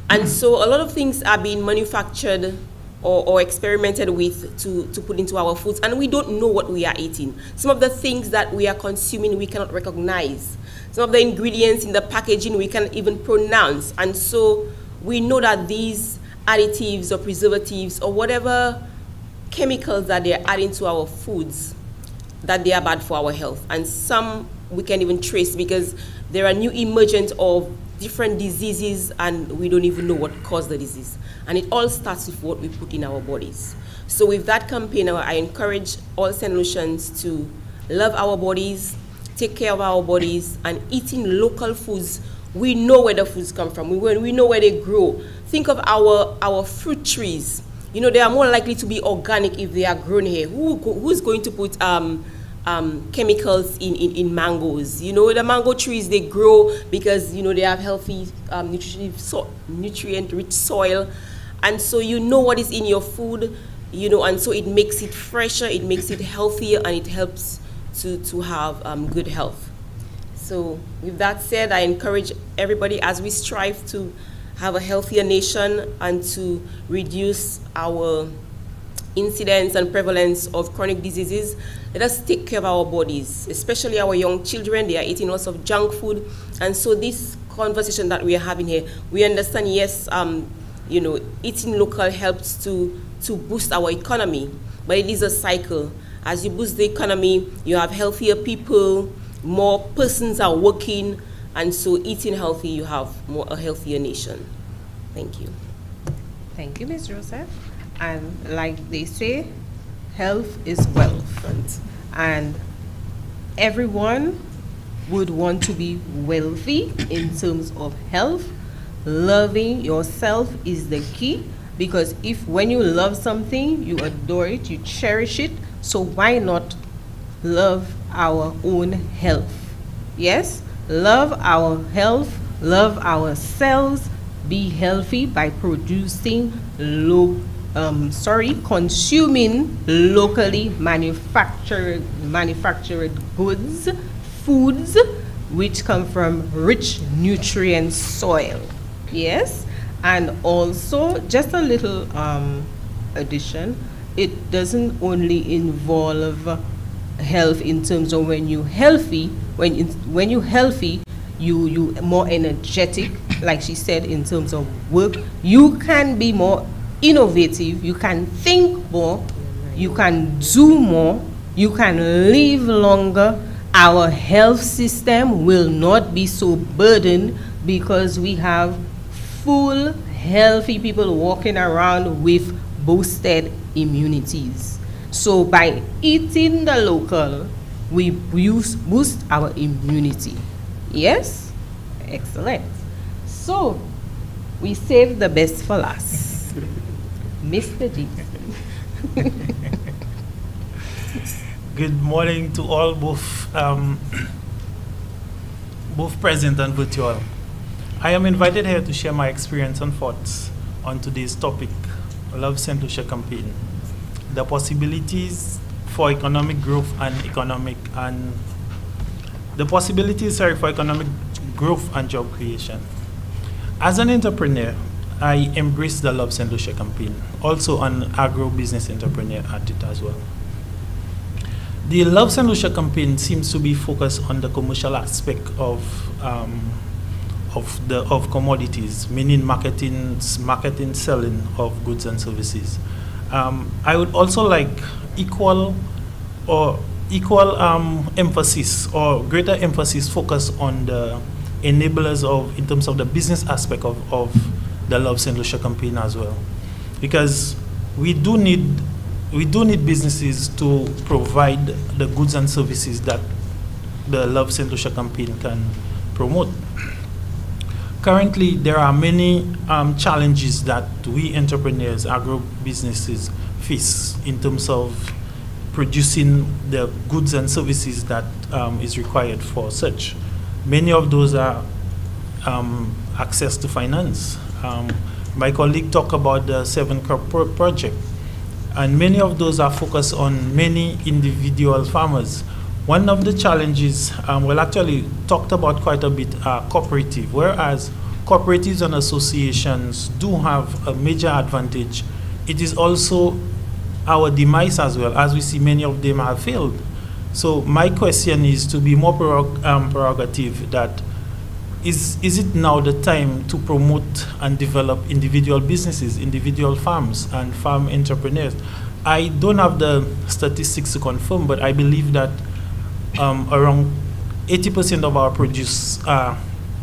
Speaker 5: And so a lot of things are being manufactured or experimented with to put into our foods, and we don't know what we are eating. Some of the things that we are consuming we cannot recognize. Some of the ingredients in the packaging we can't even pronounce. And so we know that these additives or preservatives or whatever chemicals that they're adding to our foods, that they are bad for our health. And some we can't even trace because there are new emergent of different diseases and we don't even know what caused the disease. And it all starts with what we put in our bodies. So with that campaign, I encourage all St. Lucians to love our bodies, take care of our bodies, and eating local foods. We know where the foods come from. We know where they grow. Think of our fruit trees. You know, they are more likely to be organic if they are grown here. Who's going to put chemicals in mangoes? You know, the mango trees, they grow because, you know, they have healthy, nutrient-rich soil. And so you know what is in your food, you know, and so it makes it fresher, it makes it healthier, and it helps to have good health. So with that said, I encourage everybody as we strive to have a healthier nation and to reduce our incidence and prevalence of chronic diseases, let us take care of our bodies, especially our young children. They are eating lots of junk food. And so this conversation that we are having here, we understand, yes, eating local helps to boost our economy, but it is a cycle. As you boost the economy, you have healthier people, more persons are working, and so eating healthy, you have a healthier nation. Thank you.
Speaker 1: Thank you, Ms. Joseph. And like they say, health is wealth. And everyone would want to be wealthy in terms of health. Loving yourself is the key, because when you love something, you adore it, you cherish it. So why not love our own health? Yes, love our health, love ourselves, be healthy by consuming locally manufactured goods, foods, which come from rich nutrient soil. Yes, and also just a little addition, it doesn't only involve health in terms of when you're healthy, when you're healthy, you more energetic, like she said, in terms of work. You can be more innovative, you can think more, you can do more, you can live longer. Our health system will not be so burdened because we have full, healthy people walking around with boosted immunities. So by eating the local, we boost our immunity. Yes? Excellent. So we save the best for last. Mr. G.
Speaker 6: Good morning to all, both present and virtual. I am invited here to share my experience and thoughts on today's topic, Love Saint Lucia Campaign, the possibilities for economic growth and job creation. As an entrepreneur, I embrace the Love Saint Lucia Campaign, also an agro-business entrepreneur at it as well. The Love Saint Lucia Campaign seems to be focused on the commercial aspect of commodities, meaning marketing, selling of goods and services. I would also like equal emphasis or greater emphasis focus on the enablers in terms of the business aspect of the Love Saint Lucia Campaign as well, because we do need businesses to provide the goods and services that the Love Saint Lucia Campaign can promote. Currently, there are many challenges that we entrepreneurs, agro-businesses face in terms of producing the goods and services that is required for such. Many of those are access to finance. My colleague talked about the 7 Crop Project, and many of those are focused on many individual farmers. One of the challenges, actually talked about quite a bit, are cooperative, whereas cooperatives and associations do have a major advantage. It is also our demise as well, as we see many of them have failed. So my question is to be more prerogative that is it now the time to promote and develop individual businesses, individual farms and farm entrepreneurs? I don't have the statistics to confirm, but I believe that around 80% of our produce are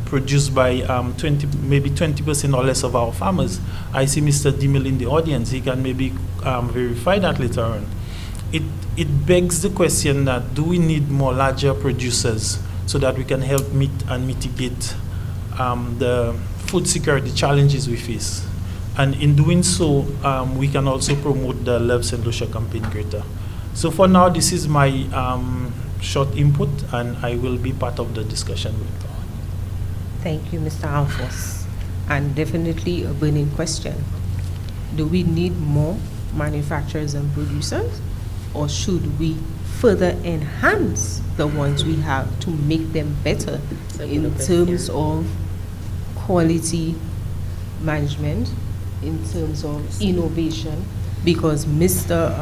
Speaker 6: produced by 20% or less of our farmers. I see Mr. Dimil in the audience. He can maybe verify that later on. It begs the question that do we need more larger producers so that we can help meet and mitigate the food security challenges we face. And in doing so, we can also promote the Love Saint Lucia Campaign greater. So for now, this is my short input, and I will be part of the discussion later on.
Speaker 1: Thank you, Mr. Alphonse. And definitely a burning question. Do we need more manufacturers and producers, or should we further enhance the ones we have to make them better in terms of quality management, in terms of innovation? Because Mr.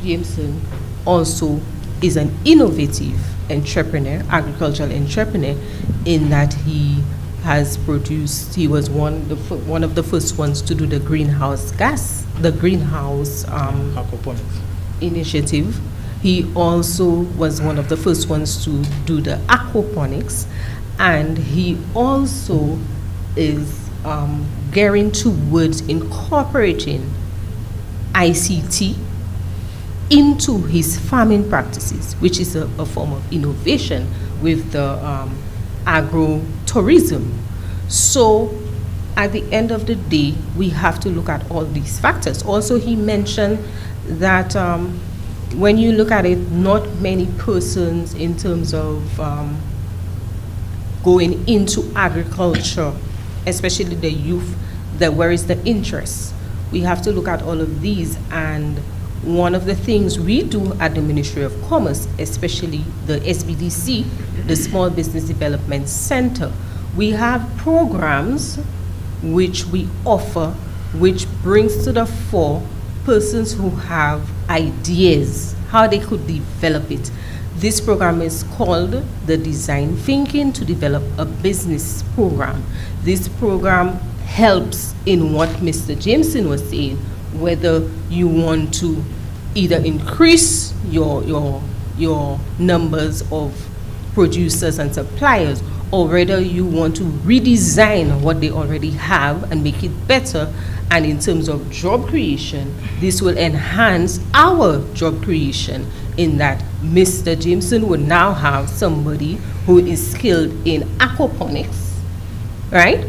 Speaker 1: Jameson also is an innovative entrepreneur, agricultural entrepreneur, in that he has produced, he was one of the first ones to do the greenhouse
Speaker 6: Aquaponics.
Speaker 1: initiative. He also was one of the first ones to do the aquaponics, and he also is gearing towards incorporating ICT into his farming practices, which is a form of innovation with the agro-tourism. So at the end of the day, we have to look at all these factors. Also, he mentioned that when you look at it, not many persons in terms of going into agriculture, especially the youth, where is the interest? We have to look at all of these, and one of the things we do at the Ministry of Commerce, especially the SBDC, the Small Business Development Center, we have programs which we offer, which brings to the fore persons who have ideas, how they could develop it. This program is called the Design Thinking to Develop a Business Program. This program helps in what Mr. Jameson was saying, whether you want to either increase your numbers of producers and suppliers, or whether you want to redesign what they already have and make it better. And in terms of job creation, this will enhance our job creation in that Mr. Jameson would now have somebody who is skilled in aquaponics, right?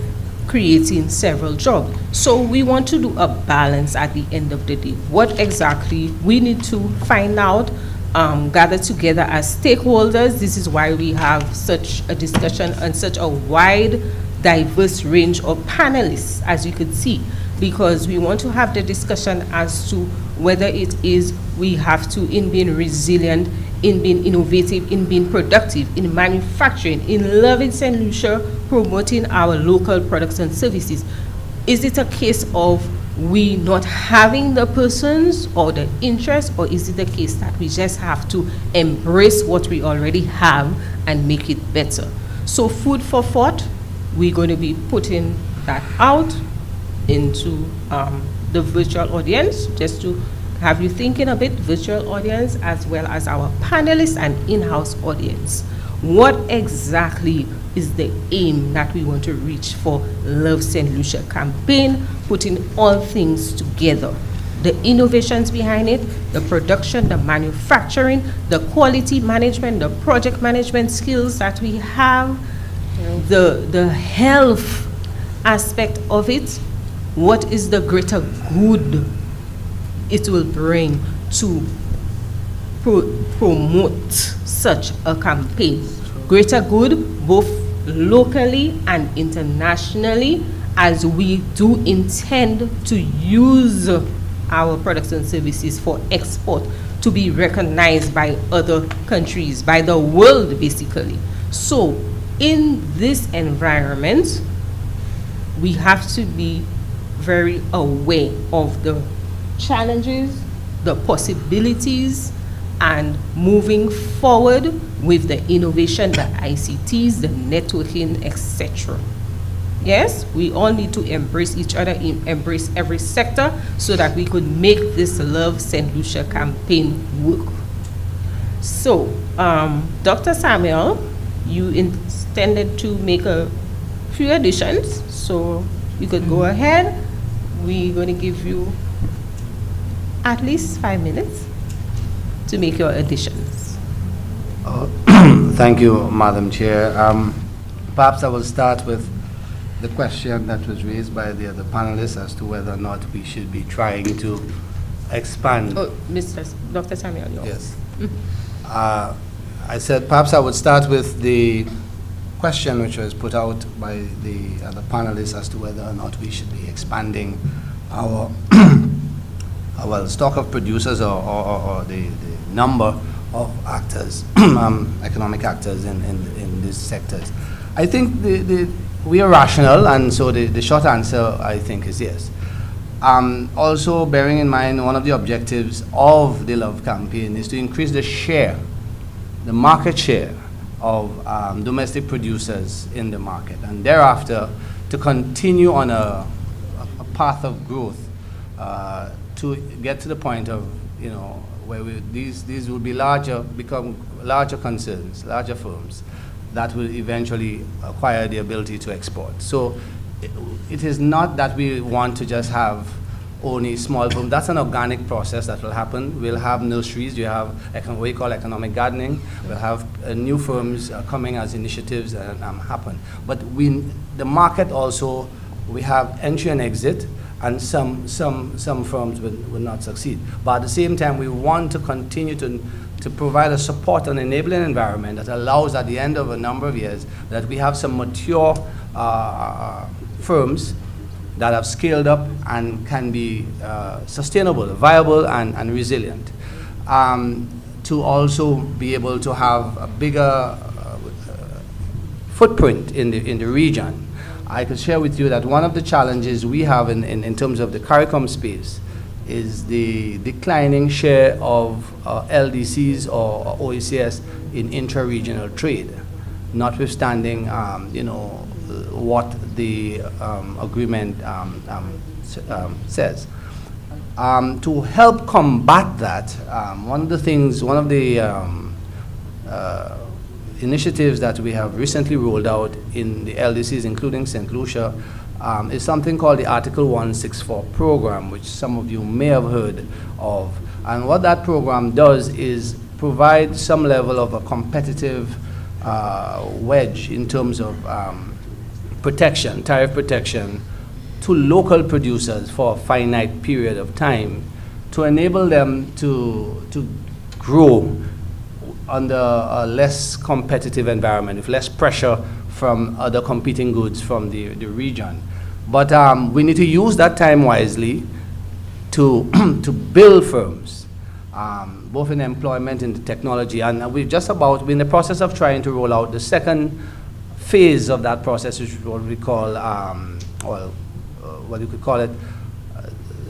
Speaker 1: Creating several jobs. So we want to do a balance at the end of the day. What exactly we need to find out, gather together as stakeholders. This is why we have such a discussion and such a wide, diverse range of panelists, as you could see, because we want to have the discussion as to whether it is we have to, in being resilient, in being innovative, in being productive, in manufacturing, in loving St. Lucia, promoting our local products and services. Is it a case of we not having the persons or the interest, or is it the case that we just have to embrace what we already have and make it better? So food for thought, we're going to be putting that out into the virtual audience, just to have you thinking a bit, virtual audience as well as our panelists and in-house audience. What exactly is the aim that we want to reach for Love Saint Lucia campaign, putting all things together? The innovations behind it, the production, the manufacturing, the quality management, the project management skills that we have, the health aspect of it. What is the greater good it will bring to promote such a campaign? Greater good both locally and internationally, as we do intend to use our products and services for export to be recognized by other countries, by the world basically. So in this environment, we have to be very aware of the challenges, the possibilities, and moving forward with the innovation, the ICTs, the networking, etc. Yes, we all need to embrace each other, embrace every sector, so that we could make this Love Saint Lucia campaign work. So, Dr. Samuel, you intended to make a few additions, so you could go ahead. We're going to give you at least 5 minutes to make your additions.
Speaker 2: Thank you, Madam Chair. Perhaps I will start with the question that was raised by the other panelists as to whether or not we should be trying to expand.
Speaker 1: Oh, Dr. Samuel.
Speaker 2: Yes. I said perhaps I would start with the question which was put out by the other panelists as to whether or not we should be expanding our stock of producers or the number of actors, economic actors in these sectors. I think we are rational, and so the short answer, I think, is yes. Also, bearing in mind, one of the objectives of the Love campaign is to increase the share, the market share of domestic producers in the market, and thereafter to continue on a path of growth to get to the point of, you know, where these will be become larger concerns, larger firms that will eventually acquire the ability to export. So it is not that we want to just have only small firms. That's an organic process that will happen. We'll have nurseries, you have what we call economic gardening. We'll have new firms coming as initiatives and happen. But the market also, we have entry and exit, and some firms will not succeed. But at the same time, we want to continue to provide a support and enabling environment that allows, at the end of a number of years, that we have some mature firms that have scaled up and can be sustainable, viable, and resilient. To also be able to have a bigger footprint in the region. I could share with you that one of the challenges we have in terms of the CARICOM space is the declining share of LDCs or OECS in intra-regional trade, notwithstanding you know, what the agreement says. To help combat that, one of the initiatives that we have recently rolled out in the LDCs, including St. Lucia, is something called the Article 164 program, which some of you may have heard of. And what that program does is provide some level of a competitive wedge in terms of protection, tariff protection, to local producers for a finite period of time to enable them to grow under a less competitive environment, with less pressure from other competing goods from the region. But we need to use that time wisely to build firms, both in employment and technology. And we're we're in the process of trying to roll out the second phase of that process, which is what we call, what you could call it,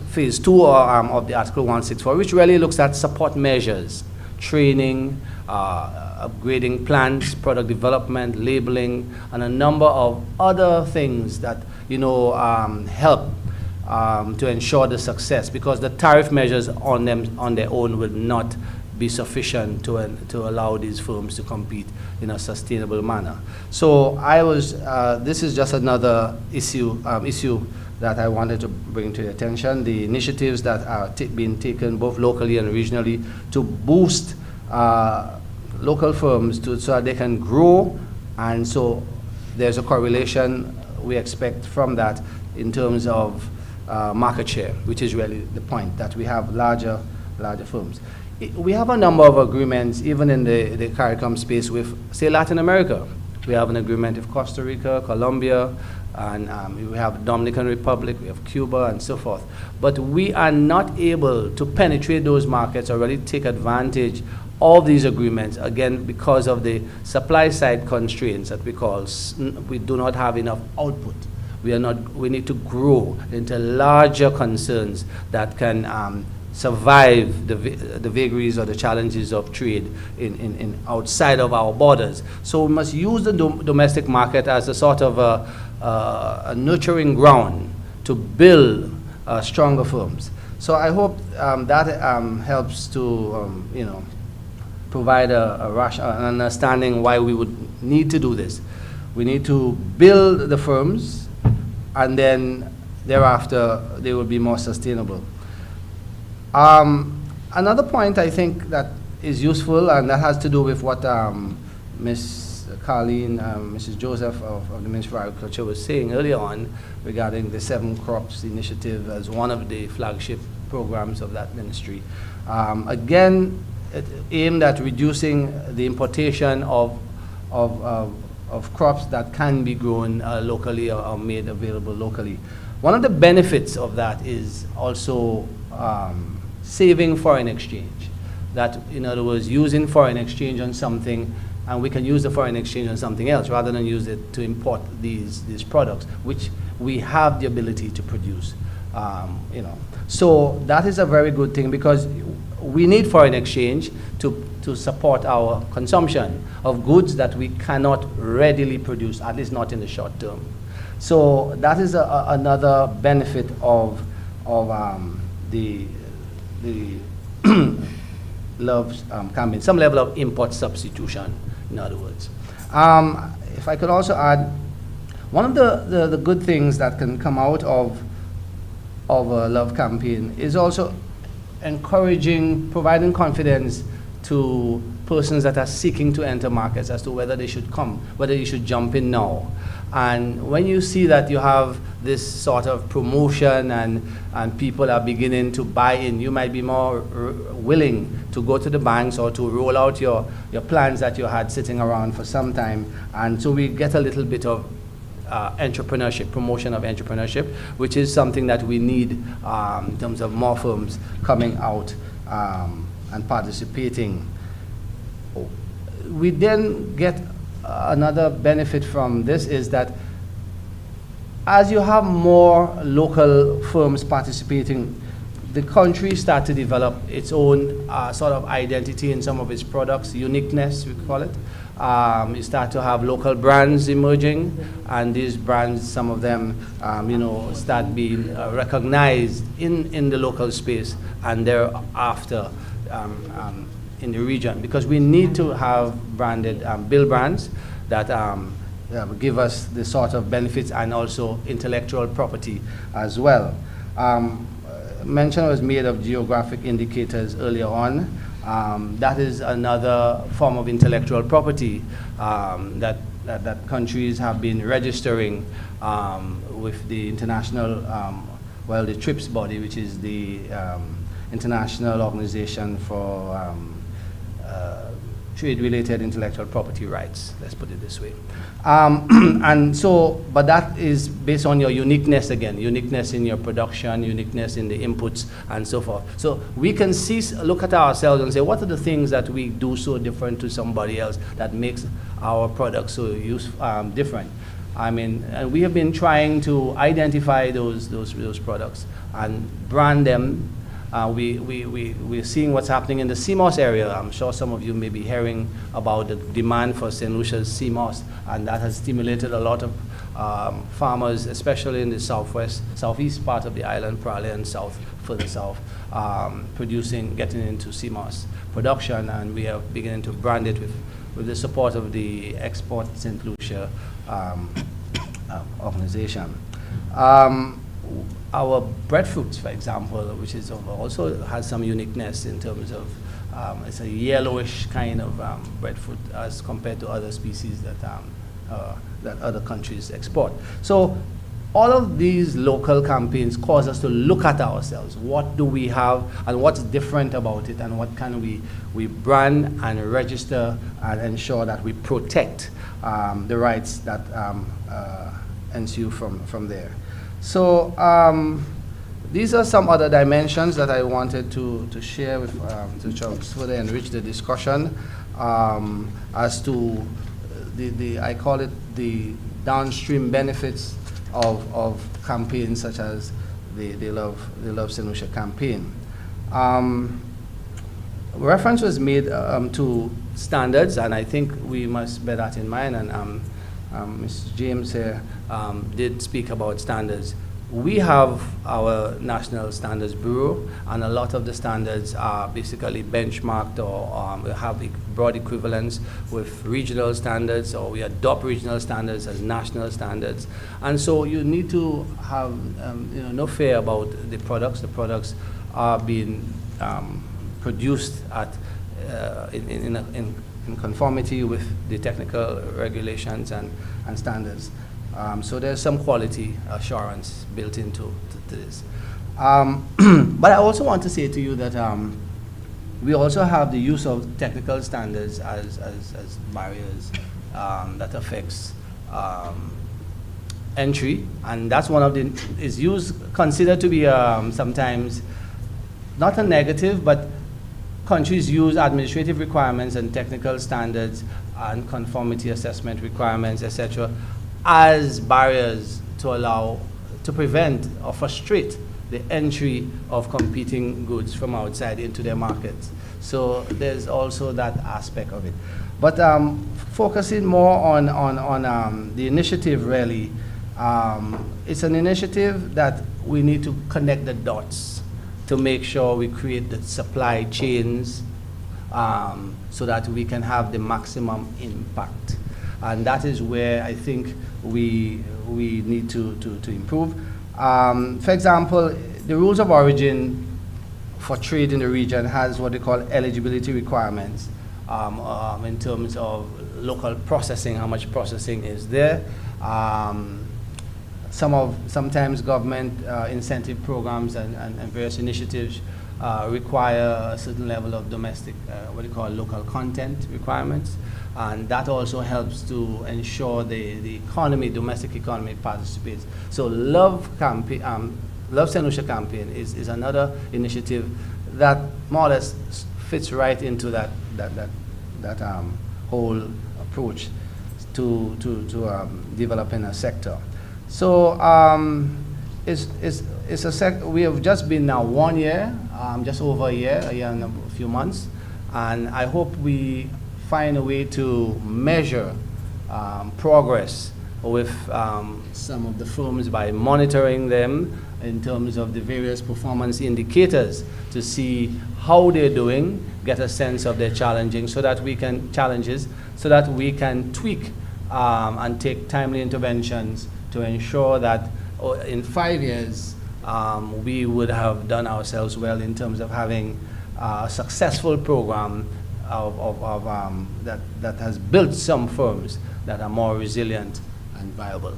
Speaker 2: phase 2 of the Article 164, which really looks at support measures, training, upgrading plants, product development, labeling, and a number of other things that, you know, help to ensure the success, because the tariff measures on their own will not be sufficient to allow these firms to compete in a sustainable manner. So this is just another issue that I wanted to bring to your attention, the initiatives that are being taken both locally and regionally to boost local firms so that they can grow, and so there's a correlation we expect from that in terms of market share, which is really the point, that we have larger firms. We have a number of agreements, even in the CARICOM space, with, say, Latin America. We have an agreement with Costa Rica, Colombia, and we have Dominican Republic, we have Cuba, and so forth. But we are not able to penetrate those markets or really take advantage of these agreements, again, because of the supply side constraints that we do not have enough output. We need to grow into larger concerns that can survive the vagaries or the challenges of trade in outside of our borders. So we must use the domestic market as a sort of a nurturing ground to build stronger firms. So I hope that helps to you know, provide an understanding why we would need to do this. We need to build the firms, and then thereafter they will be more sustainable. Another point I think that is useful, and that has to do with what Ms. Carleen, Mrs. Joseph of the Ministry of Agriculture was saying earlier on regarding the 7 Crops Initiative as one of the flagship programs of that ministry. Again, it aimed at reducing the importation of crops that can be grown locally or made available locally. One of the benefits of that is also saving foreign exchange. That, in other words, using foreign exchange on something, and we can use the foreign exchange on something else rather than use it to import these products, which we have the ability to produce you know. So that is a very good thing, because we need foreign exchange to support our consumption of goods that we cannot readily produce, at least not in the short term. So that is another benefit of the Love campaign, some level of import substitution, in other words. If I could also add, one of the good things that can come out of a Love campaign is also encouraging, providing confidence to persons that are seeking to enter markets as to whether they should come, whether you should jump in now. And when you see that you have this sort of promotion and people are beginning to buy in, you might be more willing to go to the banks or to roll out your plans that you had sitting around for some time. And so we get a little bit of entrepreneurship, promotion of entrepreneurship, which is something that we need in terms of more firms coming out and participating. We then get another benefit from this is that as you have more local firms participating, the country starts to develop its own sort of identity in some of its products, uniqueness, we call it. You start to have local brands emerging, and these brands, some of them, you know, start being recognized in the local space and thereafter in the region, because we need to have branded bill brands that give us the sort of benefits and also intellectual property as well. Mention was made of geographic indicators earlier on. That is another form of intellectual property that countries have been registering with the international, well, the TRIPS body, which is the International Organization for Trade-Related Intellectual Property Rights, let's put it this way. And so, but that is based on your uniqueness again, uniqueness in your production, uniqueness in the inputs, and so forth. So we can look at ourselves and say, what are the things that we do so different to somebody else that makes our products so different? I mean, and we have been trying to identify those products and brand them. We're seeing what's happening in the CMOS area. I'm sure some of you may be hearing about the demand for St. Lucia's CMOS, and that has stimulated a lot of farmers, especially in the southeast part of the island, probably and further south, getting into CMOS production, and we are beginning to brand it with the support of the Export St. Lucia organization. Our breadfruits, for example, which is also has some uniqueness in terms of it's a yellowish kind of breadfruit as compared to other species that other countries export. So all of these local campaigns cause us to look at ourselves. What do we have and what's different about it, and what can we brand and register and ensure that we protect the rights that ensue from there. So these are some other dimensions that I wanted to share with to further enrich the discussion as to I call it the downstream benefits of campaigns such as the Love Saint Lucia campaign. Reference was made to standards, and I think we must bear that in mind. And Mr. James here did speak about standards. We have our National Standards Bureau, and a lot of the standards are basically benchmarked or have broad equivalence with regional standards, or we adopt regional standards as national standards. And so you need to have no fear about the products. The products are being produced in conformity with the technical regulations and standards. So there's some quality assurance built into this. But I also want to say to you that we also have the use of technical standards as barriers that affects entry, and that's one of the considered to be sometimes not a negative, but countries use administrative requirements and technical standards and conformity assessment requirements, etc., as barriers to prevent or frustrate the entry of competing goods from outside into their markets. So there's also that aspect of it. But focusing more on the initiative, really, it's an initiative that we need to connect the dots to make sure we create the supply chains so that we can have the maximum impact. And that is where I think we need to improve. For example, the rules of origin for trade in the region has what they call eligibility requirements in terms of local processing, how much processing is there. Sometimes government incentive programs and various initiatives require a certain level of domestic, what they call local content requirements. And that also helps to ensure the economy, domestic economy participates. So Love Saint Lucia Campaign is another initiative that more or less fits right into that whole approach to developing a sector. So we have just been now 1 year, just over a year and a few months, and I hope we find a way to measure progress with some of the firms by monitoring them in terms of the various performance indicators to see how they're doing, get a sense of their challenges so that we can tweak and take timely interventions to ensure that in 5 years we would have done ourselves well in terms of having a successful program that has built some firms that are more resilient and viable.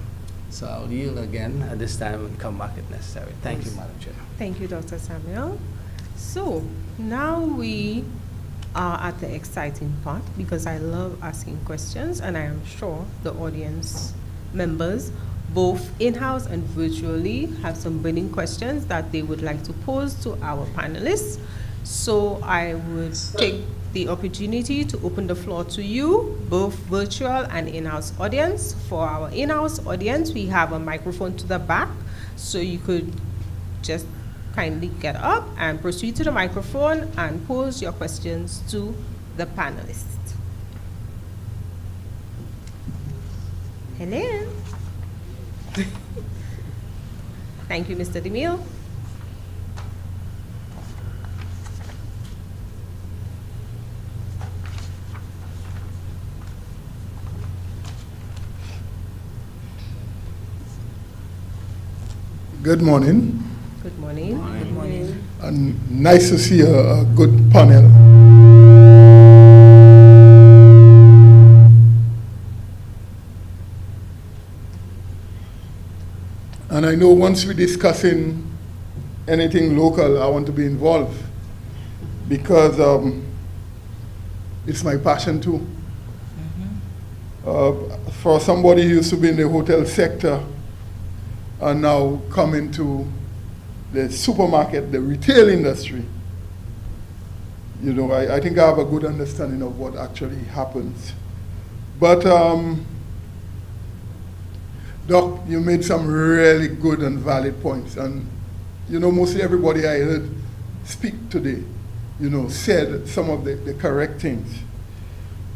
Speaker 2: So I'll yield again at this time and come back if necessary. Thank you, Madam Chair.
Speaker 1: Thank you, Dr. Samuel. So now we are at the exciting part, because I love asking questions, and I am sure the audience members, both in-house and virtually, have some burning questions that they would like to pose to our panelists. So I would take the opportunity to open the floor to you, both virtual and in-house audience. For our in-house audience, we have a microphone to the back, so you could just kindly get up and proceed to the microphone and pose your questions to the panelists. Hello. Thank you, Mr. DeMille.
Speaker 7: Good morning.
Speaker 1: Good morning.
Speaker 4: Good morning.
Speaker 7: And nice to see a good panel. And I know once we're discussing anything local, I want to be involved, because it's my passion too. For somebody who used to be in the hotel sector and now come into the supermarket, the retail industry, you know, I think I have a good understanding of what actually happens. But Doc, you made some really good and valid points, and you know, mostly everybody I heard speak today, you know, said some of the correct things.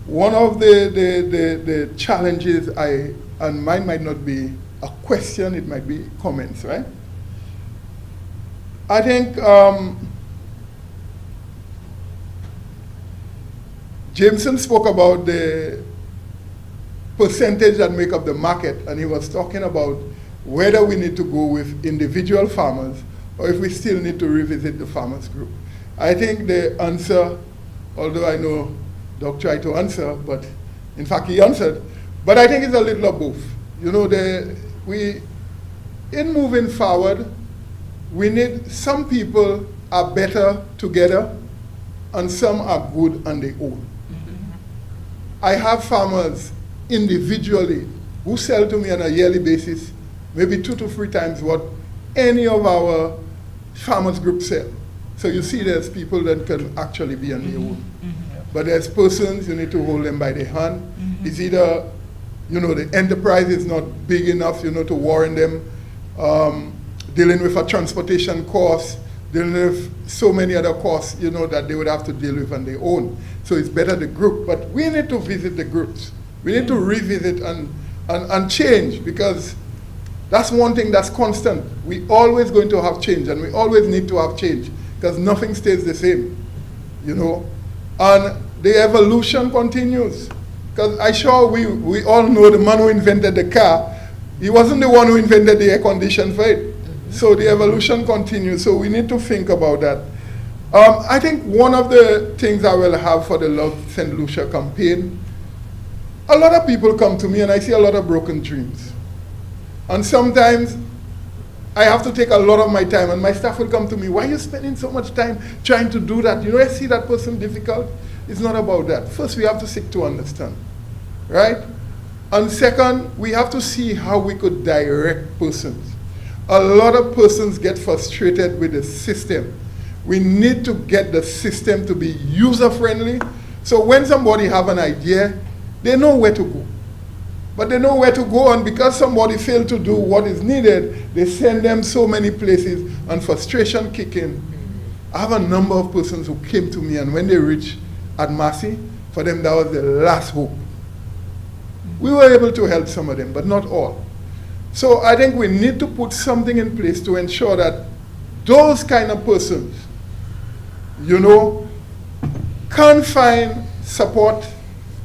Speaker 7: One of the challenges and mine might not be a question, it might be comments, right? I think Jameson spoke about the percentage that make up the market, and he was talking about whether we need to go with individual farmers or if we still need to revisit the farmers group. I think the answer, although I know Doc tried to answer, but in fact he answered, but I think it's a little of both. You know, in moving forward, we need some people are better together and some are good on their own. I have farmers individually who sell to me on a yearly basis, maybe 2 to 3 times what any of our farmers groups sell. So you see there's people that can actually be on their own. But there's persons, you need to hold them by the hand. It's either, you know, the enterprise is not big enough, you know, to warrant them dealing with a transportation cost, dealing with so many other costs, you know, that they would have to deal with on their own. So it's better the group. But we need to visit the groups. We need to revisit and change, because that's one thing that's constant. We always going to have change, and we always need to have change, because nothing stays the same, you know. And the evolution continues. Because I'm sure we all know the man who invented the car, he wasn't the one who invented the air condition for it. So the evolution continues, so we need to think about that. I think one of the things I will have for the Love Saint Lucia campaign, a lot of people come to me and I see a lot of broken dreams. And sometimes I have to take a lot of my time, and my staff will come to me, why are you spending so much time trying to do that? You know, I see that person difficult. It's not about that. First, we have to seek to understand, right? And second, we have to see how we could direct persons. A lot of persons get frustrated with the system. We need to get the system to be user-friendly. So when somebody have an idea, they know where to go. But they know where to go, and because somebody failed to do what is needed, they send them so many places, and frustration kick in. I have a number of persons who came to me, and when they reached at Massey, for them that was the last hope. We were able to help some of them, but not all. So I think we need to put something in place to ensure that those kind of persons, you know, can find support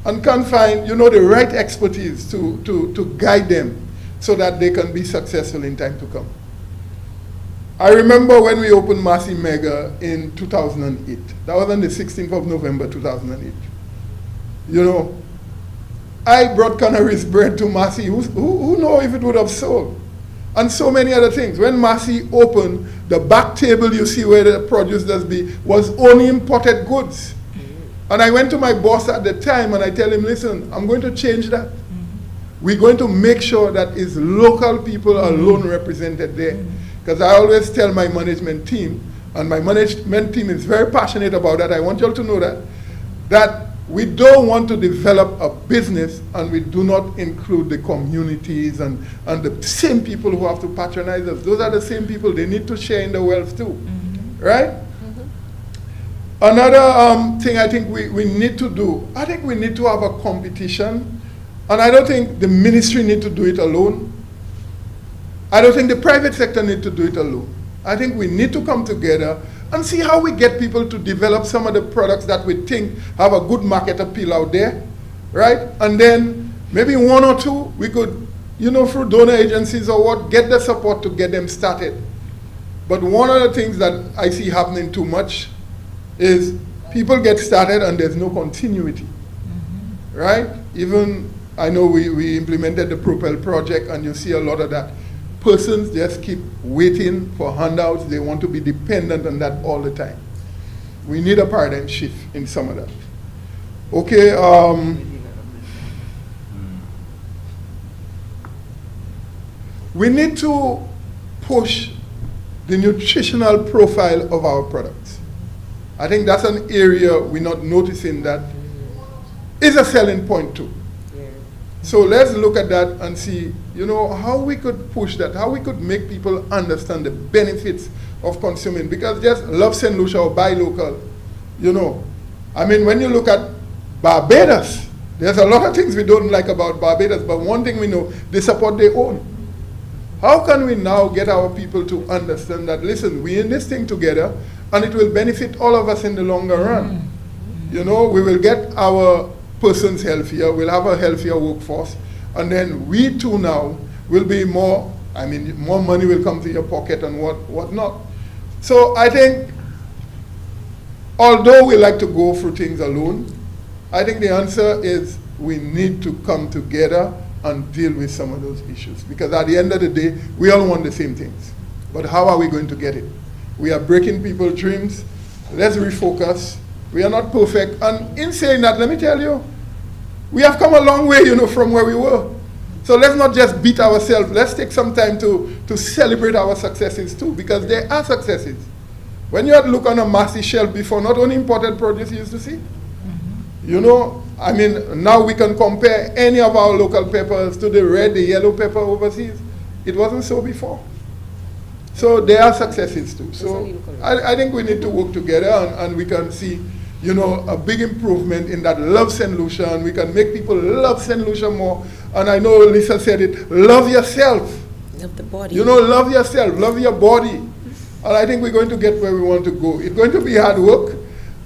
Speaker 7: and can find, you know, the right expertise to guide them so that they can be successful in time to come. I remember when we opened Massey Mega in 2008. That was on the 16th of November, 2008. You know, I brought Canary's bread to Massey. Who know if it would have sold? And so many other things. When Massey opened, the back table you see where the produce does be was only imported goods. And I went to my boss at the time and I tell him, listen, I'm going to change that. We're going to make sure that it's local people alone represented there. Because I always tell my management team, and my management team is very passionate about that. I want you all to know that we don't want to develop a business and we do not include the communities and the same people who have to patronize us. Those are the same people. They need to share in the wealth too, right? Another thing I think we need to do, I think we need to have a competition, and I don't think the ministry need to do it alone. I don't think the private sector need to do it alone. I think we need to come together and see how we get people to develop some of the products that we think have a good market appeal out there, right? And then maybe one or two, we could, you know, through donor agencies or what, get the support to get them started. But one of the things that I see happening too much is people get started and there's no continuity, right? Even, I know we implemented the Propel project and you see a lot of that. Persons just keep waiting for handouts. They want to be dependent on that all the time. We need a paradigm shift in some of that. Okay. We need to push the nutritional profile of our products. I think that's an area we're not noticing that is a selling point too. So let's look at that and see, you know, how we could push that, how we could make people understand the benefits of consuming. Because just Love Saint Lucia or buy local, you know. I mean, when you look at Barbados, there's a lot of things we don't like about Barbados, but one thing we know, they support their own. How can we now get our people to understand that, listen, we're in this thing together, and it will benefit all of us in the longer run. You know, we will get our persons healthier, we'll have a healthier workforce, and then we too now will be more, I mean, more money will come to your pocket and what not. So I think, although we like to go through things alone, I think the answer is we need to come together and deal with some of those issues. Because at the end of the day, we all want the same things. But how are we going to get it? We are breaking people's dreams. Let's refocus. We are not perfect. And in saying that, let me tell you, we have come a long way, you know, from where we were. So let's not just beat ourselves. Let's take some time to celebrate our successes too, because they are successes. When you had to look on a Massey shelf before, not only imported produce you used to see. You know, I mean, now we can compare any of our local peppers to the red, the yellow pepper overseas. It wasn't so before. So there are successes too. So I think we need to work together and we can see, a big improvement in that Love Saint Lucia, and we can make people love Saint Lucia more. And I know Lisa said it, love yourself.
Speaker 5: Love the body.
Speaker 7: Love yourself, love your body. And I think we're going to get where we want to go. It's going to be hard work.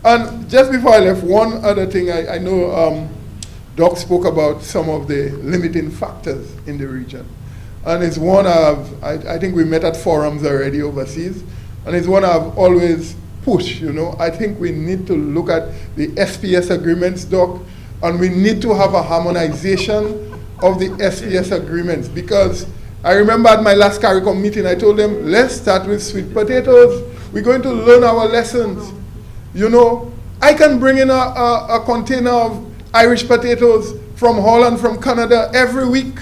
Speaker 7: And just before I left, one other thing, I know Doc spoke about some of the limiting factors in the region. And it's one I think we met at forums already overseas, and it's one I've always pushed, I think we need to look at the SPS agreements, Doc, and we need to have a harmonization of the SPS agreements, because I remember at my last CARICOM meeting, I told them, let's start with sweet potatoes. We're going to learn our lessons. I can bring in a container of Irish potatoes from Holland, from Canada every week.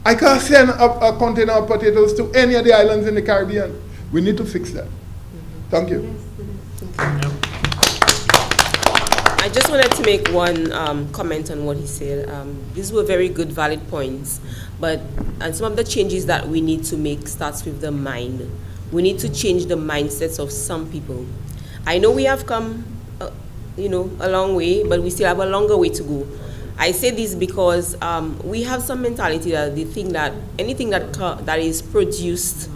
Speaker 7: I can't send a container of potatoes to any of the islands in the Caribbean. We need to fix that. Thank you.
Speaker 5: I just wanted to make one comment on what he said. These were very good, valid points. And some of the changes that we need to make starts with the mind. We need to change the mindsets of some people. I know we have come, a long way, but we still have a longer way to go. I say this because we have some mentality that they think that anything that is produced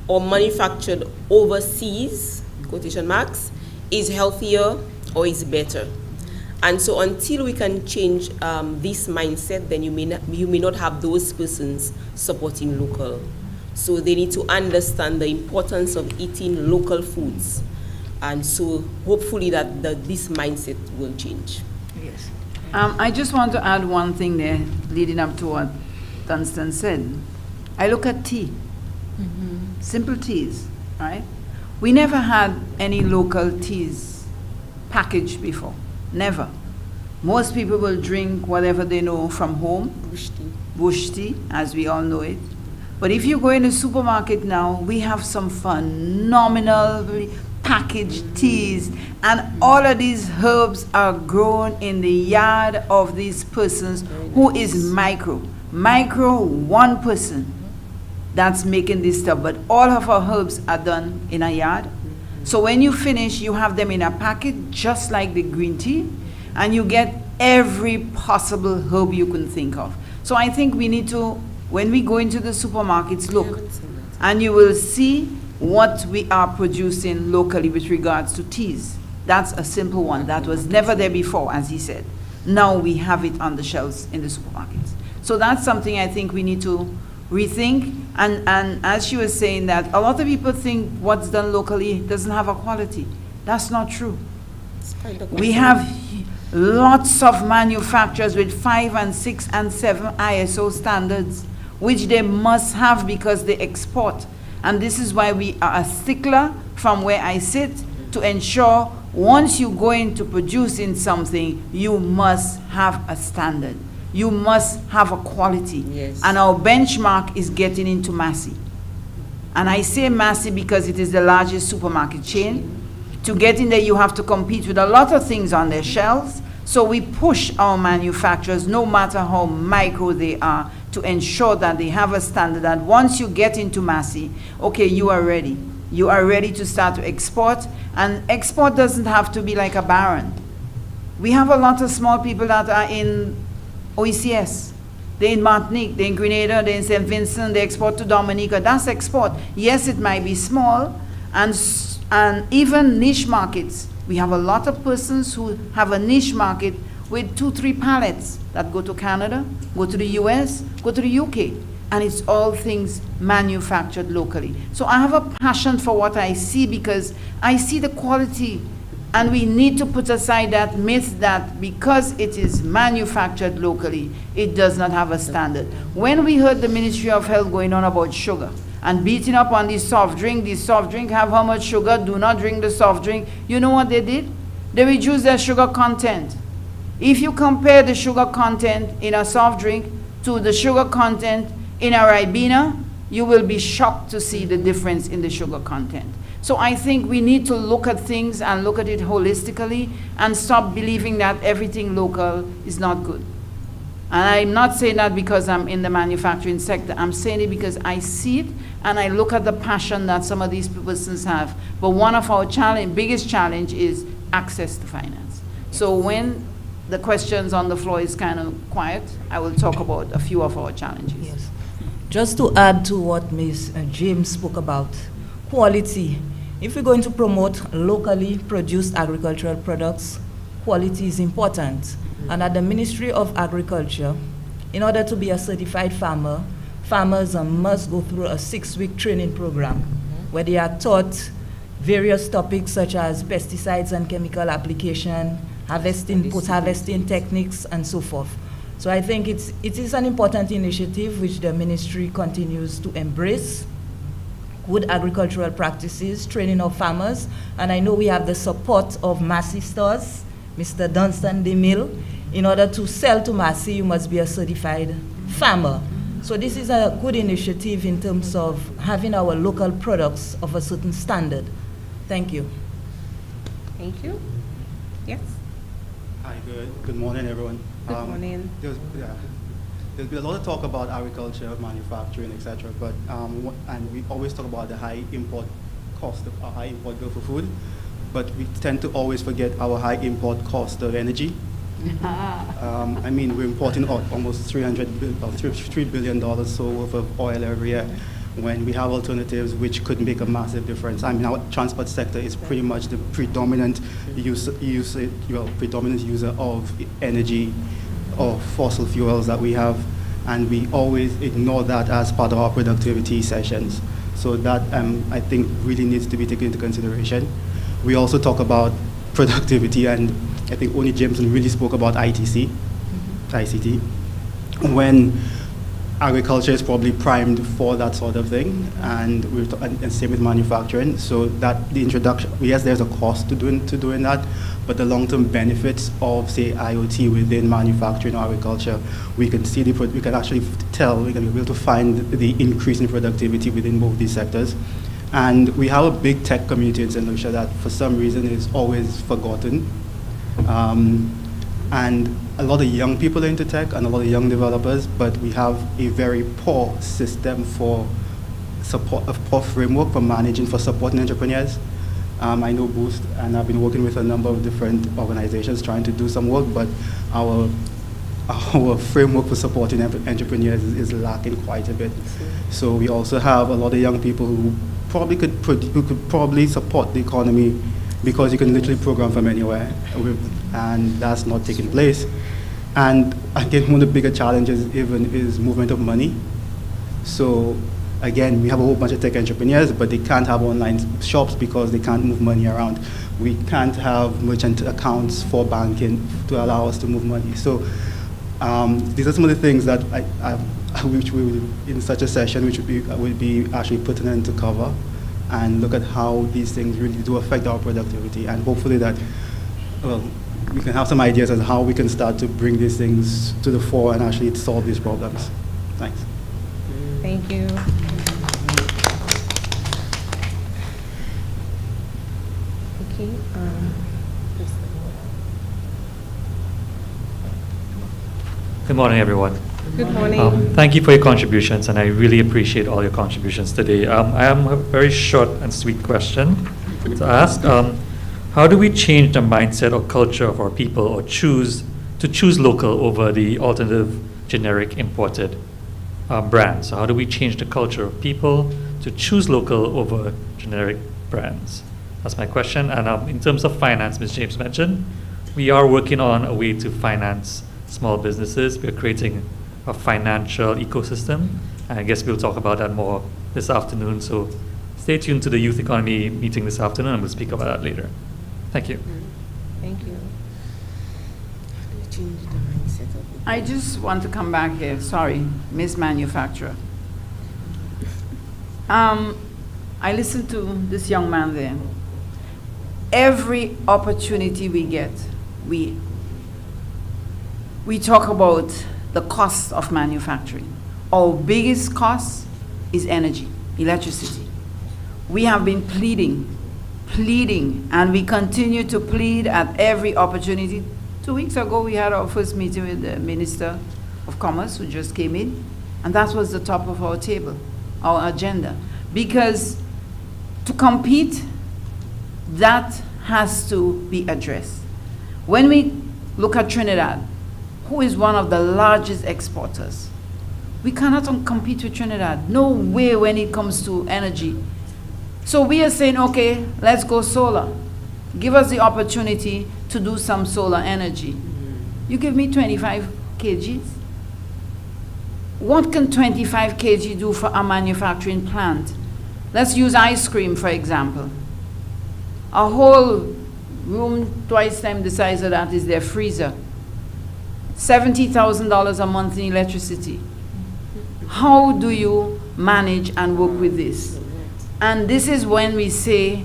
Speaker 5: or manufactured overseas, quotation marks, is healthier or is better. And so until we can change this mindset, then you may not have those persons supporting local. So they need to understand the importance of eating local foods. And so hopefully that this mindset will change.
Speaker 3: Yes. I just want to add one thing there, leading up to what Dunstan said. I look at tea, simple teas, right? We never had any local teas packaged before, never. Most people will drink whatever they know from home, bush tea, as we all know it. But if you go in the supermarket now, we have some phenomenally packaged teas, and all of these herbs are grown in the yard of these persons who is micro 1 person that's making this stuff, but all of our herbs are done in a yard. So when you finish, you have them in a packet just like the green tea, and you get every possible herb you can think of. So I think we need to, when we go into the supermarkets, look, and you will see what we are producing locally with regards to teas. That's a simple one. That was never there before, as he said. Now we have it on the shelves in the supermarkets. So that's something I think we need to rethink. And as she was saying, that a lot of people think what's done locally doesn't have a quality. That's not true. We have lots of manufacturers with 5 and 6 and 7 ISO standards, which they must have because they export. And this is why we are a stickler from where I sit to ensure once you go into producing something, you must have a standard. You must have a quality.
Speaker 5: Yes.
Speaker 3: And our benchmark is getting into Massey. And I say Massey because it is the largest supermarket chain. To get in there, you have to compete with a lot of things on their shelves. So we push our manufacturers, no matter how micro they are, to ensure that they have a standard that once you get into Massey, okay, you are ready. You are ready to start to export, and export doesn't have to be like a baron. We have a lot of small people that are in OECS. They're in Martinique, they're in Grenada, they're in St. Vincent, they export to Dominica. That's export. Yes, it might be small, and even niche markets. We have a lot of persons who have a niche market with 2-3 pallets that go to Canada, go to the US, go to the UK, and it's all things manufactured locally. So I have a passion for what I see because I see the quality, and we need to put aside that myth that because it is manufactured locally, it does not have a standard. When we heard the Ministry of Health going on about sugar and beating up on these soft drink have how much sugar, do not drink the soft drink, you know what they did? They reduced their sugar content. If you compare the sugar content in a soft drink to the sugar content in a Ribena, you will be shocked to see the difference in the sugar content. So I think we need to look at things and look at it holistically and stop believing that everything local is not good. And I'm not saying that because I'm in the manufacturing sector. I'm saying it because I see it and I look at the passion that some of these persons have. But one of our biggest challenge is access to finance. So when the questions on the floor is kind of quiet, I will talk about a few of our challenges.
Speaker 4: Yes. Just to add to what Ms. James spoke about, quality. If we're going to promote locally produced agricultural products, quality is important. And at the Ministry of Agriculture, in order to be a certified farmer, farmers must go through a 6-week training program where they are taught various topics such as pesticides and chemical application, harvesting, post-harvesting techniques, and so forth. So I think it is an important initiative which the ministry continues to embrace. Good agricultural practices, training of farmers, and I know we have the support of Massey Stores, Mr. Dunstan DeMille. In order to sell to Massey, you must be a certified farmer. So this is a good initiative in terms of having our local products of a certain standard. Thank you.
Speaker 1: Thank you. Yes?
Speaker 8: Hi, good morning, everyone.
Speaker 1: Good morning.
Speaker 8: There's been a lot of talk about agriculture, manufacturing, etc. But and we always talk about the high import cost, high import bill for food, but we tend to always forget our high import cost of energy. I mean, we're importing almost $3 billion so worth of oil every year, when we have alternatives which could make a massive difference. I mean, our transport sector is pretty much the predominant user of energy or fossil fuels that we have, and we always ignore that as part of our productivity sessions. So that, I think, really needs to be taken into consideration. We also talk about productivity, and I think only Jameson really spoke about ICT, when agriculture is probably primed for that sort of thing, and same with manufacturing. So that the introduction, yes, there's a cost to doing that, but the long-term benefits of, say, IoT within manufacturing or agriculture, we can see we can actually tell, we can be able to find the increase in productivity within both these sectors. And we have a big tech community in St. Lucia that for some reason is always forgotten. And a lot of young people are into tech and a lot of young developers, but we have a very poor system for support, a poor framework for managing, for supporting entrepreneurs. I know Boost, and I've been working with a number of different organizations trying to do some work, but our framework for supporting entrepreneurs is lacking quite a bit. So we also have a lot of young people who could probably support the economy, because you can literally program from anywhere, and that's not taking place. And again, one of the bigger challenges even is movement of money. So again, we have a whole bunch of tech entrepreneurs, but they can't have online shops because they can't move money around. We can't have merchant accounts for banking to allow us to move money. So these are some of the things that which we will, in such a session, which would be actually pertinent to cover, and look at how these things really do affect our productivity, and hopefully that, well, we can have some ideas on how we can start to bring these things to the fore and actually solve these problems. Thanks.
Speaker 1: Thank you. Okay.
Speaker 9: Good morning, everyone.
Speaker 1: Good morning.
Speaker 9: Thank you for your contributions, and I really appreciate all your contributions today. I have a very short and sweet question to ask. How do we change the mindset or culture of our people, or choose local over the alternative generic imported brands? So how do we change the culture of people to choose local over generic brands? That's my question. And in terms of finance, Ms. James mentioned, we are working on a way to finance small businesses. We're creating a financial ecosystem, and I guess we'll talk about that more this afternoon. So stay tuned to the Youth Economy meeting this afternoon, and we'll speak about that later. Thank you.
Speaker 1: Thank you.
Speaker 3: I just want to come back here. Sorry, Miss Manufacturer. I listened to this young man there. Every opportunity we get, we talk about the cost of manufacturing. Our biggest cost is energy, electricity. We have been pleading, and we continue to plead at every opportunity. 2 weeks ago, we had our first meeting with the Minister of Commerce, who just came in, and that was the top of our table, our agenda. Because to compete, that has to be addressed. When we look at Trinidad, who is one of the largest exporters, we cannot compete with Trinidad. No way when it comes to energy. So we are saying, okay, let's go solar. Give us the opportunity to do some solar energy. You give me 25 kgs. What can 25 kg do for a manufacturing plant? Let's use ice cream, for example. A whole room twice time the size of that is their freezer. $70,000 a month in electricity. How do you manage and work with this? And this is when we say,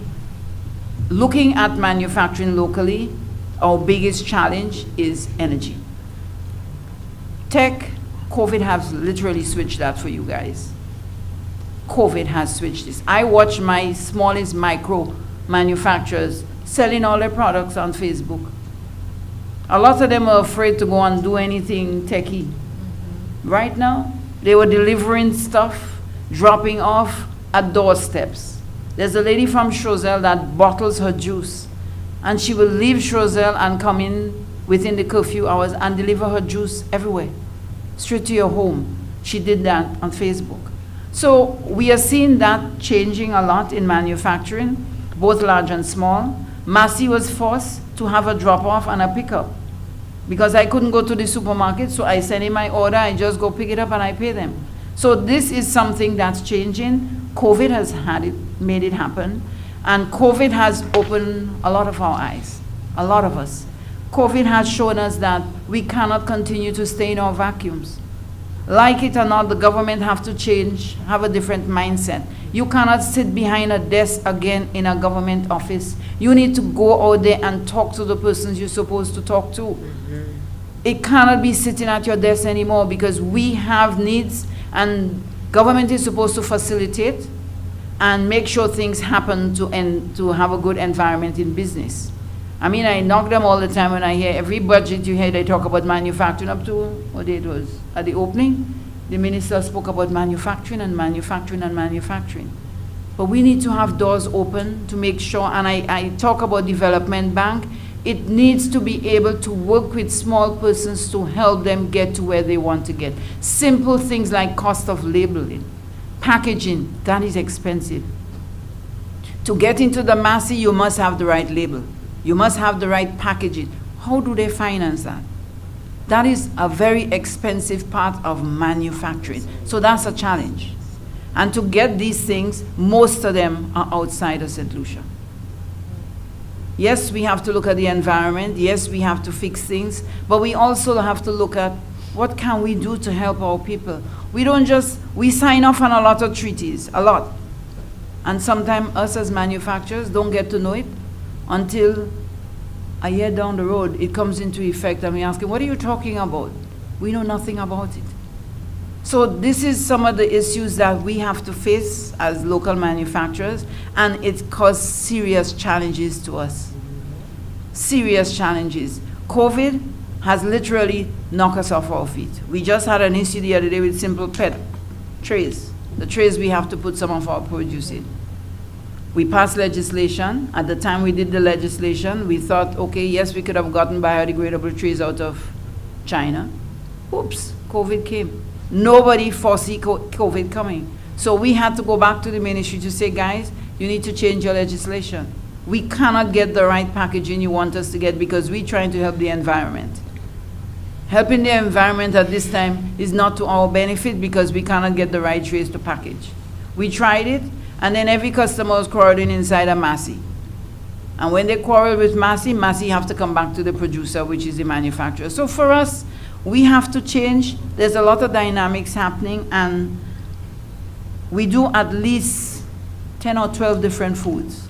Speaker 3: looking at manufacturing locally, our biggest challenge is energy. Tech, COVID has literally switched that for you guys. COVID has switched this. I watch my smallest micro manufacturers selling all their products on Facebook. A lot of them are afraid to go and do anything techie. Right now, they were delivering stuff, dropping off at doorsteps. There's a lady from Choiseul that bottles her juice, and she will leave Choiseul and come in within the curfew hours and deliver her juice everywhere, straight to your home. She did that on Facebook. So we are seeing that changing a lot in manufacturing, both large and small. Massey was forced to have a drop-off and a pickup because I couldn't go to the supermarket, so I send in my order, I just go pick it up and I pay them. So this is something that's changing. COVID has made it happen, and COVID has opened a lot of our eyes, a lot of us. COVID has shown us that we cannot continue to stay in our vacuums. Like it or not, the government have to change, have a different mindset. You cannot sit behind a desk again in a government office. You need to go out there and talk to the persons you're supposed to talk to. It cannot be sitting at your desk anymore because we have needs, and government is supposed to facilitate and make sure things happen to have a good environment in business. I mean, I knock them all the time when I hear every budget you hear, they talk about manufacturing up to what day it was. At the opening, the minister spoke about manufacturing and manufacturing and manufacturing. But we need to have doors open to make sure, and I talk about development bank, it needs to be able to work with small persons to help them get to where they want to get. Simple things like cost of labeling, packaging, that is expensive. To get into the Massey, you must have the right label. You must have the right packaging. How do they finance that? That is a very expensive part of manufacturing. So that's a challenge. And to get these things, most of them are outside of St. Lucia. Yes, we have to look at the environment. Yes, we have to fix things. But we also have to look at what can we do to help our people. We sign off on a lot of treaties, a lot. And sometimes us as manufacturers don't get to know it until a year down the road, it comes into effect, and we ask, what are you talking about? We know nothing about it. So this is some of the issues that we have to face as local manufacturers, and it caused serious challenges to us. Serious challenges. COVID has literally knocked us off our feet. We just had an issue the other day with simple PET trays. The trays we have to put some of our produce in. We passed legislation. At the time we did the legislation, we thought, okay, yes, we could have gotten biodegradable trays out of China. Oops, COVID came. Nobody foresee COVID coming. So we had to go back to the ministry to say, guys, you need to change your legislation. We cannot get the right packaging you want us to get because we're trying to help the environment. Helping the environment at this time is not to our benefit because we cannot get the right trays to package. We tried it, and then every customer was quarreling inside a Massey. And when they quarrel with Massey, Massey have to come back to the producer, which is the manufacturer. So for us, we have to change. There's a lot of dynamics happening, and we do at least 10 or 12 different foods.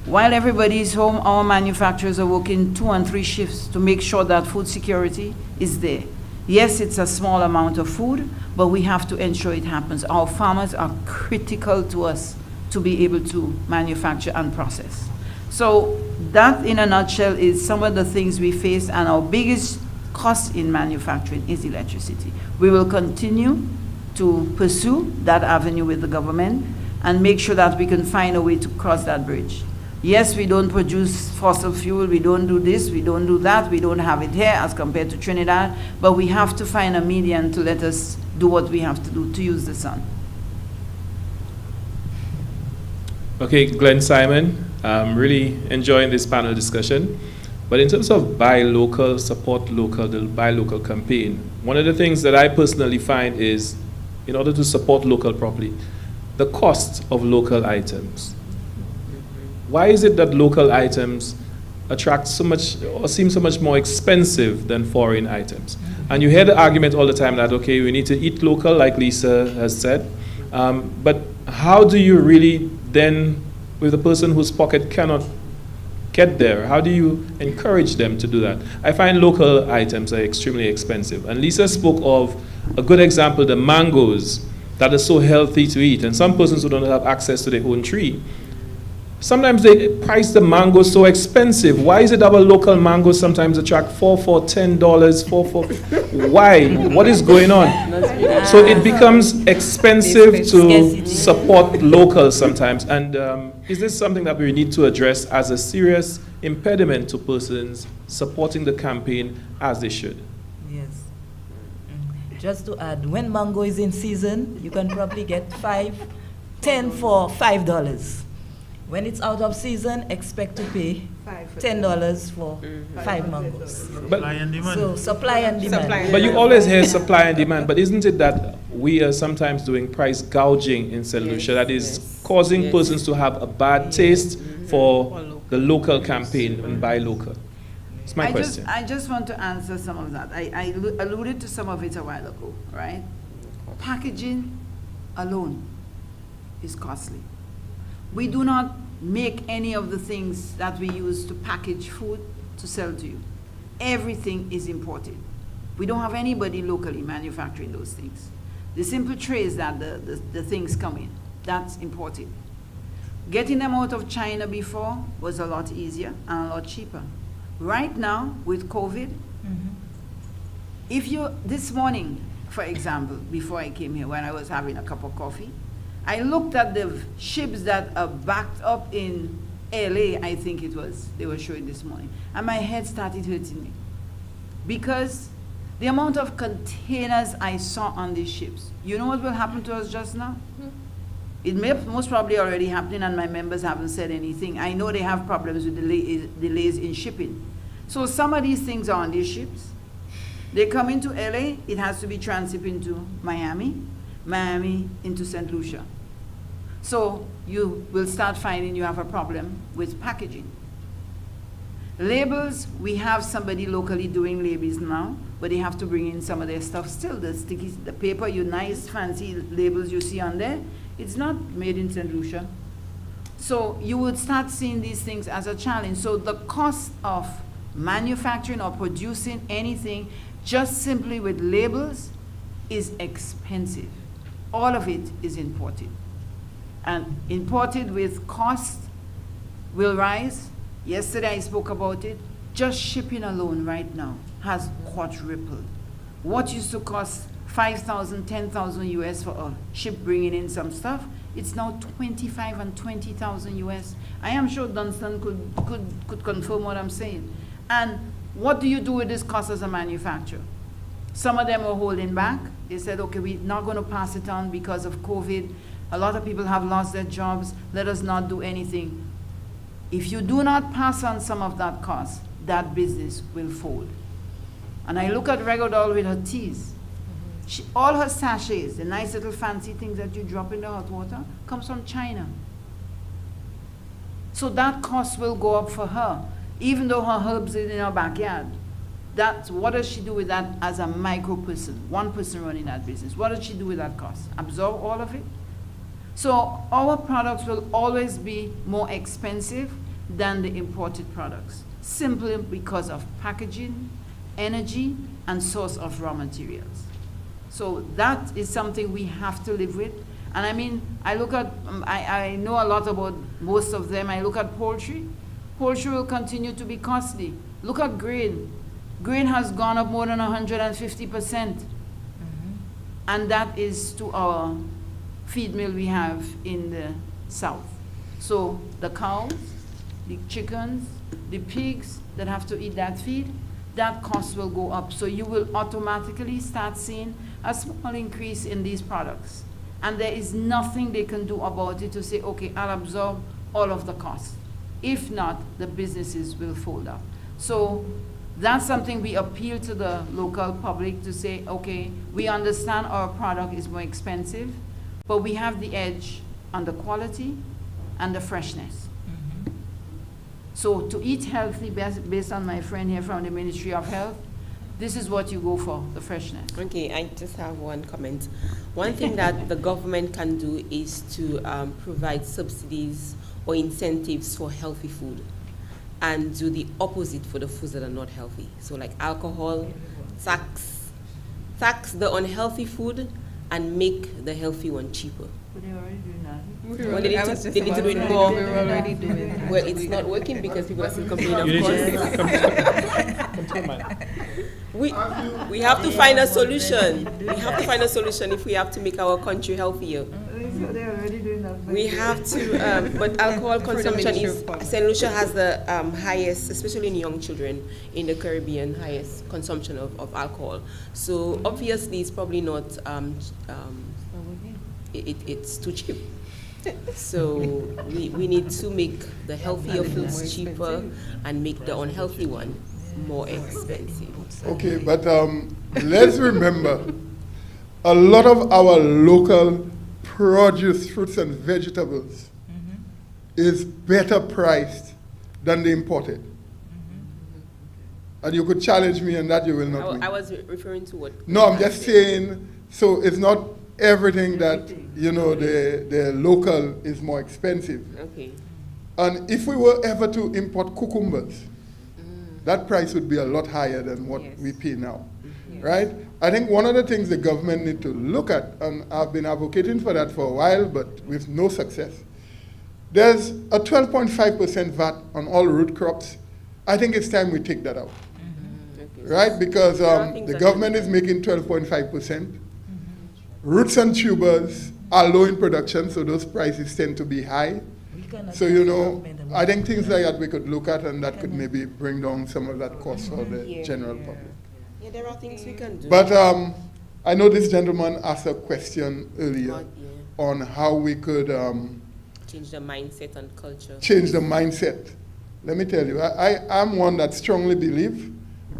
Speaker 3: While everybody is home, our manufacturers are working 2 and 3 shifts to make sure that food security is there. Yes, it's a small amount of food, but we have to ensure it happens. Our farmers are critical to us to be able to manufacture and process. So that, in a nutshell, is some of the things we face, and our biggest cost in manufacturing is electricity. We will continue to pursue that avenue with the government and make sure that we can find a way to cross that bridge. Yes, we don't produce fossil fuel, we don't do this, we don't do that, we don't have it here as compared to Trinidad, but we have to find a median to let us do what we have to do to use the sun.
Speaker 10: Okay, Glenn Simon, I'm really enjoying this panel discussion. But in terms of buy local, support local, the buy local campaign, one of the things that I personally find is, in order to support local properly, the cost of local items. Why is it that local items attract so much or seem so much more expensive than foreign items? And you hear the argument all the time that, okay, we need to eat local, like Lisa has said, but how do you really then, with a person whose pocket cannot get there, how do you encourage them to do that? I find local items are extremely expensive. And Lisa spoke of a good example, the mangoes that are so healthy to eat. And some persons who don't have access to their own tree, sometimes they price the mangoes so expensive. Why is it our local mangoes sometimes attract $4 for $10, $4 for... Why? What is going on? So it becomes expensive to support local sometimes. And is this something that we need to address as a serious impediment to persons supporting the campaign as they should?
Speaker 4: Yes. Just to add, when mango is in season, you can probably get 10 for $5. When it's out of season, expect to pay $10 for 5 mangoes.
Speaker 6: Supply and demand.
Speaker 4: So supply and demand.
Speaker 10: But you always hear supply and demand, but isn't it that we are sometimes doing price gouging in St. Lucia that is causing persons to have a bad taste for the local campaign and buy local? It's my question.
Speaker 3: I just want to answer some of that. I alluded to some of it a while ago, right? Packaging alone is costly. We do not make any of the things that we use to package food to sell to you. Everything is imported. We don't have anybody locally manufacturing those things. The simple trays that the things come in, that's imported. Getting them out of China before was a lot easier and a lot cheaper. Right now, with COVID, if you, this morning, for example, before I came here, when I was having a cup of coffee, I looked at the ships that are backed up in LA, I think it was, they were showing this morning, and my head started hurting me. Because the amount of containers I saw on these ships, you know what will happen to us just now? It may most probably already happening and my members haven't said anything. I know they have problems with delays in shipping. So some of these things are on these ships. They come into LA, it has to be transshipped into Miami into St. Lucia. So you will start finding you have a problem with packaging. Labels, we have somebody locally doing labels now, but they have to bring in some of their stuff still. The sticky, the paper, your nice fancy labels you see on there, it's not made in St. Lucia. So you would start seeing these things as a challenge. So the cost of manufacturing or producing anything just simply with labels is expensive. All of it is imported. And imported with cost will rise. Yesterday I spoke about it. Just shipping alone right now has quadrupled. What used to cost 5,000, 10,000 US for a ship bringing in some stuff, it's now 25 and 20,000 US. I am sure Dunstan could confirm what I'm saying. And what do you do with this cost as a manufacturer? Some of them are holding back. They said, okay, we're not going to pass it on because of COVID. A lot of people have lost their jobs. Let us not do anything. If you do not pass on some of that cost, that business will fold. And I look at Regodol with her teas. All her sachets, the nice little fancy things that you drop in the hot water, comes from China. So that cost will go up for her, even though her herbs is in her backyard. What does she do with that as a micro person, one person running that business? What does she do with that cost? Absorb all of it? So our products will always be more expensive than the imported products, simply because of packaging, energy, and source of raw materials. So that is something we have to live with. And I mean, I look at, I know a lot about most of them. I look at poultry. Poultry will continue to be costly. Look at grain. Grain has gone up more than 150%. And that is to our feed mill we have in the south. So the cows, the chickens, the pigs that have to eat that feed, that cost will go up. So you will automatically start seeing a small increase in these products. And there is nothing they can do about it to say, okay, I'll absorb all of the costs. If not, the businesses will fold up. So that's something we appeal to the local public to say, okay, we understand our product is more expensive, but we have the edge on the quality and the freshness. So to eat healthy, based on my friend here from the Ministry of Health, this is what you go for, the freshness.
Speaker 5: Okay, I just have one comment. One thing that the government can do is to provide subsidies or incentives for healthy food, and do the opposite for the foods that are not healthy. So like alcohol, tax the unhealthy food and make the healthy one cheaper.
Speaker 3: But they're already doing that.
Speaker 5: Well, they need to do it more. Well, it's not working because people are still complaining, of course. We have to find a solution. We have to find a solution if we have to make our country healthier.
Speaker 3: They're already doing that.
Speaker 5: We have to, but alcohol consumption is, Saint Lucia has the highest, especially in young children in the Caribbean, highest consumption of alcohol. So obviously it's probably not, it's too cheap. So we need to make the healthier foods cheaper and make the unhealthy one more expensive.
Speaker 7: Okay, but let's remember, a lot of our local produce, fruits and vegetables is better priced than the imported. And you could challenge me on that, you will not win.
Speaker 5: I was referring to what?
Speaker 7: No, I'm just saying, so it's not everything that, you know, the local is more expensive.
Speaker 5: Okay.
Speaker 7: And if we were ever to import cucumbers, that price would be a lot higher than what we pay now, right? I think one of the things the government need to look at, and I've been advocating for that for a while, but with no success. There's a 12.5% VAT on all root crops. I think it's time we take that out, right? Because the government is making 12.5%. Roots and tubers are low in production, so those prices tend to be high. So, you know, I think things like that we could look at, and that could maybe bring down some of that cost for the general public.
Speaker 5: Yeah, there are things we can do.
Speaker 7: But I know this gentleman asked a question earlier on how we could
Speaker 5: change the mindset and culture.
Speaker 7: Change the mindset. Let me tell you, I'm one that strongly believe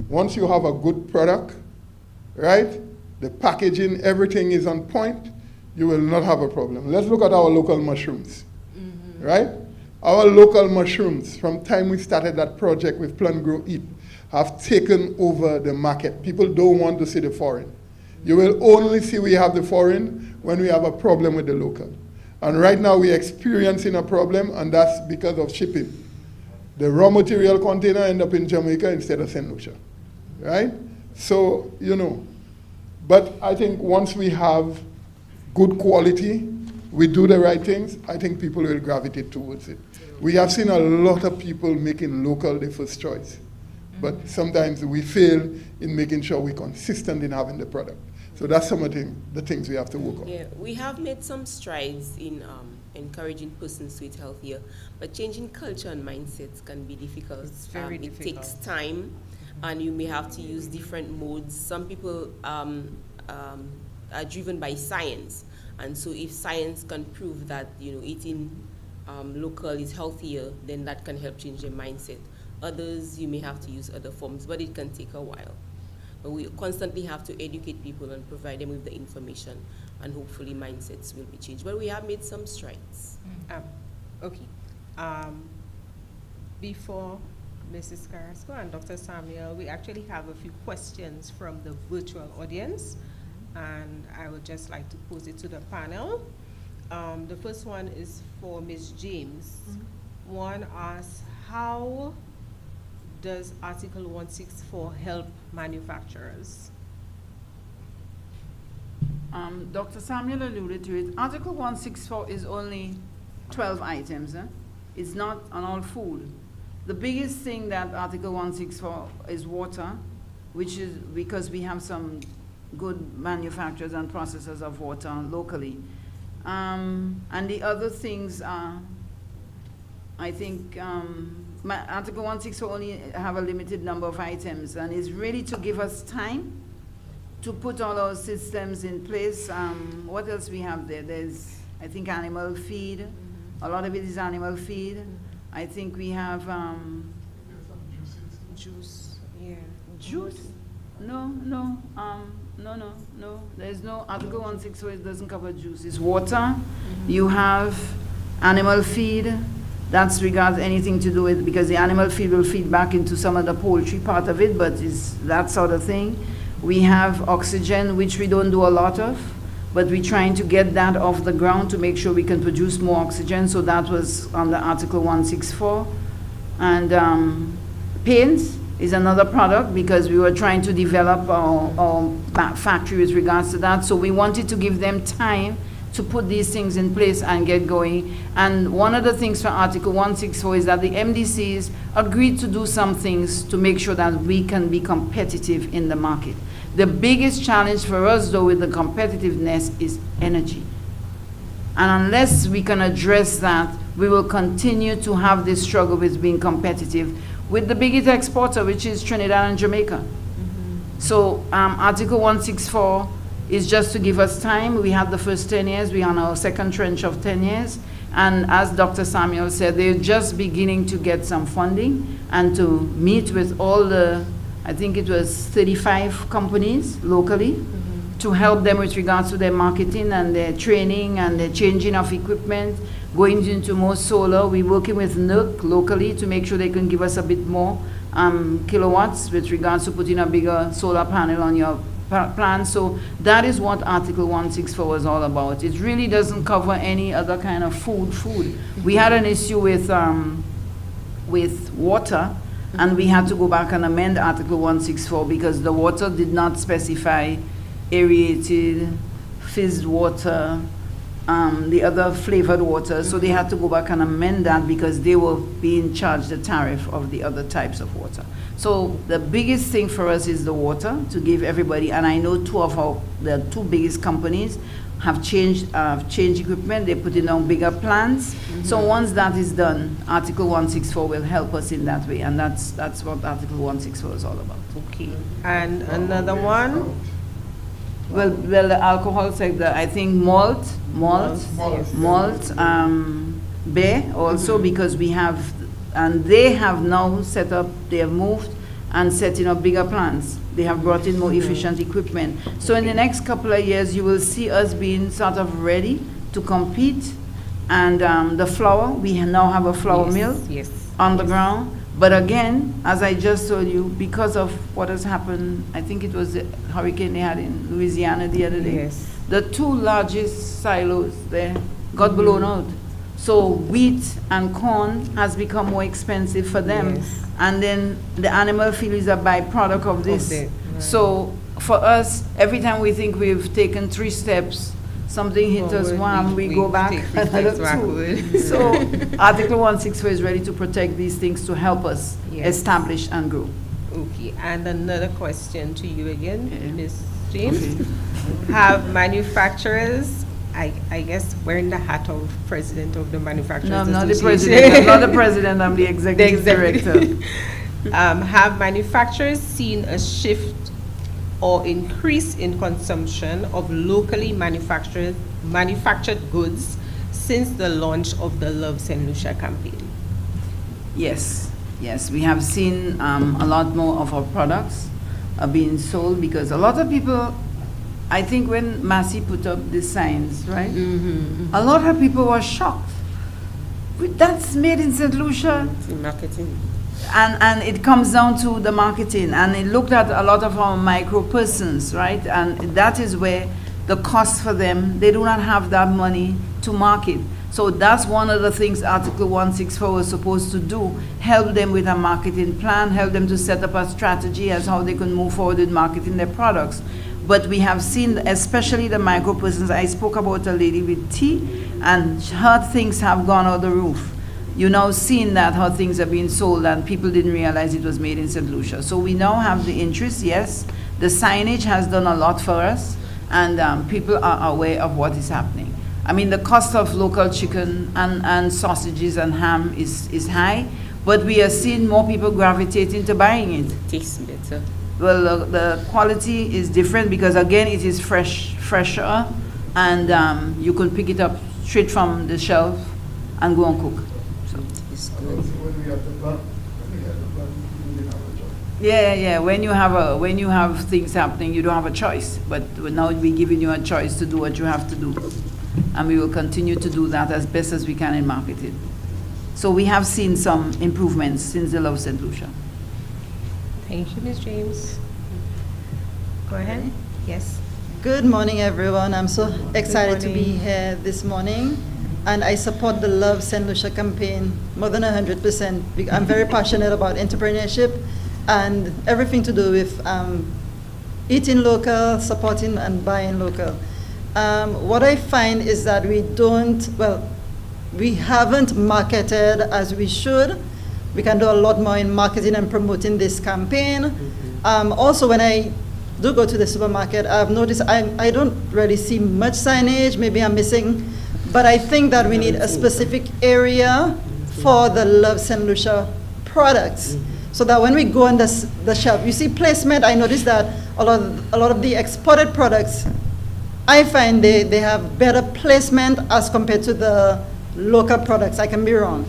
Speaker 7: once you have a good product, right, the packaging, everything is on point, you will not have a problem. Let's look at our local mushrooms, right? Our local mushrooms, from time we started that project with Plant Grow Eat, have taken over the market. People don't want to see the foreign. You will only see we have the foreign when we have a problem with the local. And right now we're experiencing a problem, and that's because of shipping. The raw material container end up in Jamaica instead of St. Lucia, right? So, you know, but I think once we have good quality, we do the right things, I think people will gravitate towards it. We have seen a lot of people making local their first choice, but sometimes we fail in making sure we're consistent in having the product. So that's some of the things we have to work on.
Speaker 5: Yeah, we have made some strides in encouraging persons to eat healthier, but changing culture and mindsets can be difficult.
Speaker 1: It's very difficult.
Speaker 5: It takes time, and you may have to use different modes. Some people are driven by science, and so if science can prove that, you know, eating local is healthier, then that can help change their mindset. Others, you may have to use other forms, but it can take a while. But we constantly have to educate people and provide them with the information, and hopefully mindsets will be changed. But we have made some strides.
Speaker 1: Okay. Before Mrs. Carrasco and Dr. Samuel, we actually have a few questions from the virtual audience, and I would just like to pose it to the panel. The first one is for Ms. James. One asks, how does Article 164 help manufacturers?
Speaker 3: Dr. Samuel alluded to it. Article 164 is only 12 items. It's not on all food. The biggest thing that Article 164 is water, which is because we have some good manufacturers and processors of water locally. And the other things are, I think, Article 164 only have a limited number of items, and it's really to give us time to put all our systems in place. What else we have there? There's, I think, animal feed. A lot of it is animal feed. I think we have
Speaker 1: Juice. Yeah.
Speaker 3: juice. No. There's no Article 164. It doesn't cover juice. It's water. You have animal feed. That's regards anything to do with, because the animal feed will feed back into some of the poultry part of it, but it's that sort of thing. We have oxygen, which we don't do a lot of, but we're trying to get that off the ground to make sure we can produce more oxygen. So that was under Article 164. And paints is another product, because we were trying to develop our factory with regards to that. So we wanted to give them time to put these things in place and get going. And one of the things for Article 164 is that the MDCs agreed to do some things to make sure that we can be competitive in the market. The biggest challenge for us, though, with the competitiveness is energy. And unless we can address that, we will continue to have this struggle with being competitive with the biggest exporter, which is Trinidad and Jamaica. So Article 164 is just to give us time. We had the first 10 years. We're on our second trench of 10 years. And as Dr. Samuel said, they're just beginning to get some funding and to meet with all the, I think it was 35 companies locally, to help them with regards to their marketing and their training and their changing of equipment, going into more solar. We're working with NERC locally to make sure they can give us a bit more kilowatts with regards to putting a bigger solar panel on your plan. So that is what Article 164 was all about. It really doesn't cover any other kind of food. We had an issue with water, and we had to go back and amend Article 164 because the water did not specify aerated, fizzed water, the other flavored water. So they had to go back and amend that because they were being charged the tariff of the other types of water. So the biggest thing for us is the water, to give everybody, and I know the two biggest companies have changed equipment. They're putting on bigger plants. So once that is done, Article 164 will help us in that way, and that's what Article 164 is all about.
Speaker 1: Okay. And another one?
Speaker 3: Well, the alcohol sector, I think malt, beer also, because we have, and they have now set up, they have moved and setting up bigger plants. They have brought in more efficient equipment. So in the next couple of years, you will see us being sort of ready to compete. And the flour, we now have a flour mill on the ground. But again, as I just told you, because of what has happened, I think it was the hurricane they had in Louisiana the other day. The two largest silos there got blown out. So wheat and corn has become more expensive for them. And then the animal feed is a byproduct of this. So for us, every time we think we've taken 3 steps, something hits us, we go back another 2. So Article 164 is ready to protect these things to help us establish and grow.
Speaker 1: Okay, and another question to you again, Ms. James. Have manufacturers, I guess wearing the hat of president of the Manufacturers
Speaker 3: No, I'm not the
Speaker 1: Association.
Speaker 3: president. I'm not the president, I'm the executive director.
Speaker 1: Have manufacturers seen a shift or increase in consumption of locally manufactured goods since the launch of the Love Saint Lucia campaign?
Speaker 3: Yes, we have seen a lot more of our products are being sold, because a lot of people, I think when Massey put up the signs, right? A lot of people were shocked. That's made in St. Lucia.
Speaker 5: Marketing.
Speaker 3: And it comes down to the marketing, and it looked at a lot of our micro persons, right? And that is where the cost for them, they do not have that money to market. So that's one of the things Article 164 was supposed to do, help them with a marketing plan, help them to set up a strategy as how they can move forward with marketing their products. But we have seen, especially the micro persons, I spoke about a lady with tea, and her things have gone out the roof. you now seen that how things are being sold and people didn't realize it was made in St. Lucia. So we now have the interest, yes. The signage has done a lot for us, and people are aware of what is happening. I mean, the cost of local chicken and sausages and ham is high, but we are seeing more people gravitating to buying it.
Speaker 5: Tastes better.
Speaker 3: Well, the quality is different because, again, it is fresher, and you can pick it up straight from the shelf and go and cook. So
Speaker 5: it's good.
Speaker 3: Yeah. When you have things happening, you don't have a choice. But now we're giving you a choice to do what you have to do, and we will continue to do that as best as we can in marketing. So we have seen some improvements since the Love Saint Lucia.
Speaker 1: Thank you, Ms. James. Go ahead. Yes.
Speaker 11: Good morning, everyone. I'm so excited to be here this morning, and I support the Love Saint Lucia campaign more than 100%. I'm very passionate about entrepreneurship and everything to do with eating local, supporting and buying local. What I find is that we haven't marketed as we should. We can do a lot more in marketing and promoting this campaign. Also, when I do go to the supermarket, I've noticed I don't really see much signage. Maybe I'm missing, but I think that we need a specific area for the Love Saint Lucia products, so that when we go on the shelf, you see placement. I noticed that a lot of the exported products, I find they have better placement as compared to the local products. I can be wrong,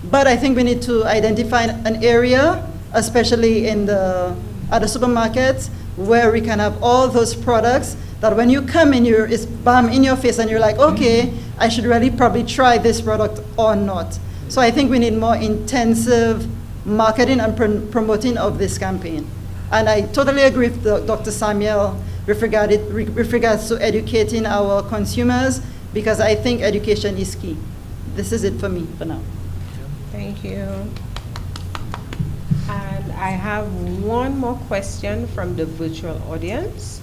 Speaker 11: but I think we need to identify an area, especially at the supermarkets, where we can have all those products that when you come in, it's bam in your face and you're like, okay, I should really probably try this product or not. So I think we need more intensive marketing and promoting of this campaign. And I totally agree with Dr. Samuel with regards to educating our consumers, because I think education is key. This is it for me for now.
Speaker 1: Thank you. And I have one more question from the virtual audience,